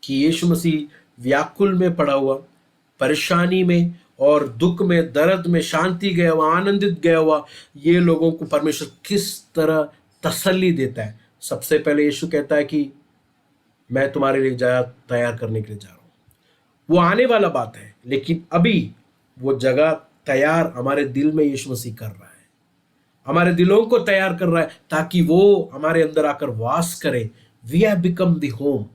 कि यीशु मसीह व्याकुल में पड़ा हुआ, परेशानी में और दुख में, दर्द में, शांति गया हुआ, आनंदित गया हुआ, ये लोगों को परमेश्वर किस तरह तसल्ली देता है। सबसे पहले यीशु कहता है कि मैं तुम्हारे लिए जगह तैयार करने के लिए जा रहा हूं। वो आने वाला बात है, लेकिन अभी वो जगह तैयार हमारे दिल में यीशु मसीह कर रहा है, हमारे दिलों को तैयार कर रहा है ताकि वो हमारे अंदर आकर वास करे। We have become the home,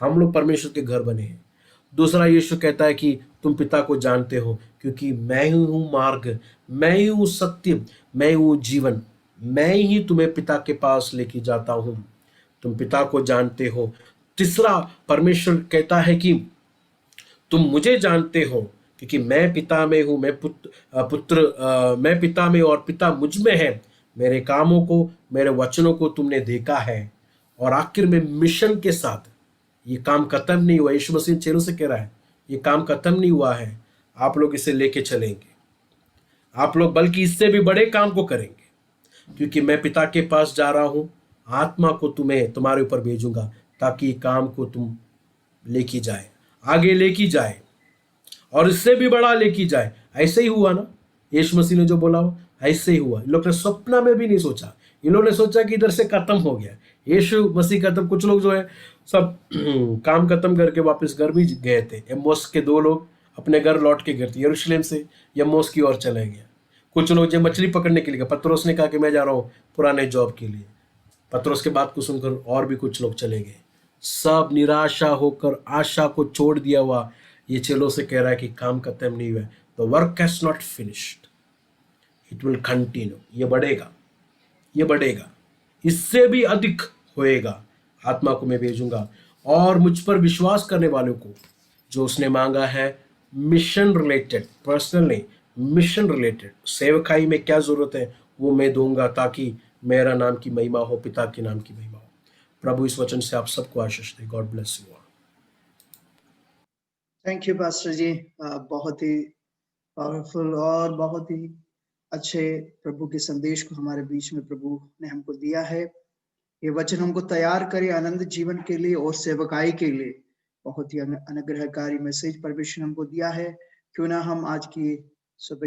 हम लोग परमेश्वर के घर बने हैं। दूसरा, यीशु कहता है कि तुम पिता को जानते हो क्योंकि मैं ही हूं मार्ग, मैं ही हूं सत्य, मैं हूं जीवन, मैं ही तुम्हें पिता के पास लेके जाता हूं, तुम पिता को जानते हो। तीसरा, परमेश्वर कहता है कि तुम मुझे जानते हो क्योंकि मैं पिता में हूं, मैं पिता में और पिता मुझ में है, मेरे कामों को, मेरे वचनों को तुमने देखा है। और आखिर में मिशन के साथ, ये काम खत्म नहीं हुआ, यीशु मसीह चेलों से कह रहा है ये काम खत्म नहीं हुआ है, आप लोग इसे लेके चलेंगे, आप लोग बल्कि इससे भी बड़े काम को करेंगे, क्योंकि मैं पिता के पास जा रहा हूं, आत्मा को तुम्हारे ऊपर भेजूंगा ताकि काम को तुम लेके जाए, आगे लेके जाए और इससे भी बड़ा लेके जाए। ऐसे ही हुआ ना, यीशु मसीह ने जो बोला हो ऐसे ही हुआ। इन लोग ने सपना में भी नहीं सोचा, इन लोगों ने सोचा कि इधर से खत्म हो गया यीशु मसीह खत्म। कुछ लोग जो है सब काम खत्म करके वापस घर भी गए थे। यम्मोस के 2 लोग अपने घर लौट के गए थे, यरूशलेम से यम्मोस की ओर चले गए। कुछ लोग जो मछली पकड़ने के लिए, पतरस ने कहा कि मैं जा रहा हूँ पुराने जॉब के लिए, पतरस के बात को सुनकर और भी कुछ लोग चले गए। सब निराशा होकर, आशा को छोड़ दिया हुआ ये चेलों से कह रहा है कि काम खत्म नहीं हुआ, the work has not finished, it will continue, ये बढ़ेगा, ये बढ़ेगा, इससे भी अधिक होएगा। आत्मा को मैं भेजूंगा और मुझ पर विश्वास करने वालों को जो उसने मांगा है, मिशन रिलेटेड, पर्सनल नहीं, मिशन रिलेटेड, सेवकाई में क्या जरूरत है वो मैं दूंगा ताकि मेरा नाम की महिमा हो, पिता के नाम की महिमा हो। प्रभु इस वचन से आप सबको आशीष दे। God bless you all.
Thank you pastor ji, बहुत ही पावरफुल और बहुत ही अच्छे प्रभु के संदेश को हमारे बीच में प्रभु ने हमको दिया है। ये वचन हमको तैयार करे आनंद जीवन के लिए और सेवकाई के लिए। बहुत ही अनुग्रहकारी मैसेज परमेश्वर हमको दिया है। क्यों ना हम आज की सुबह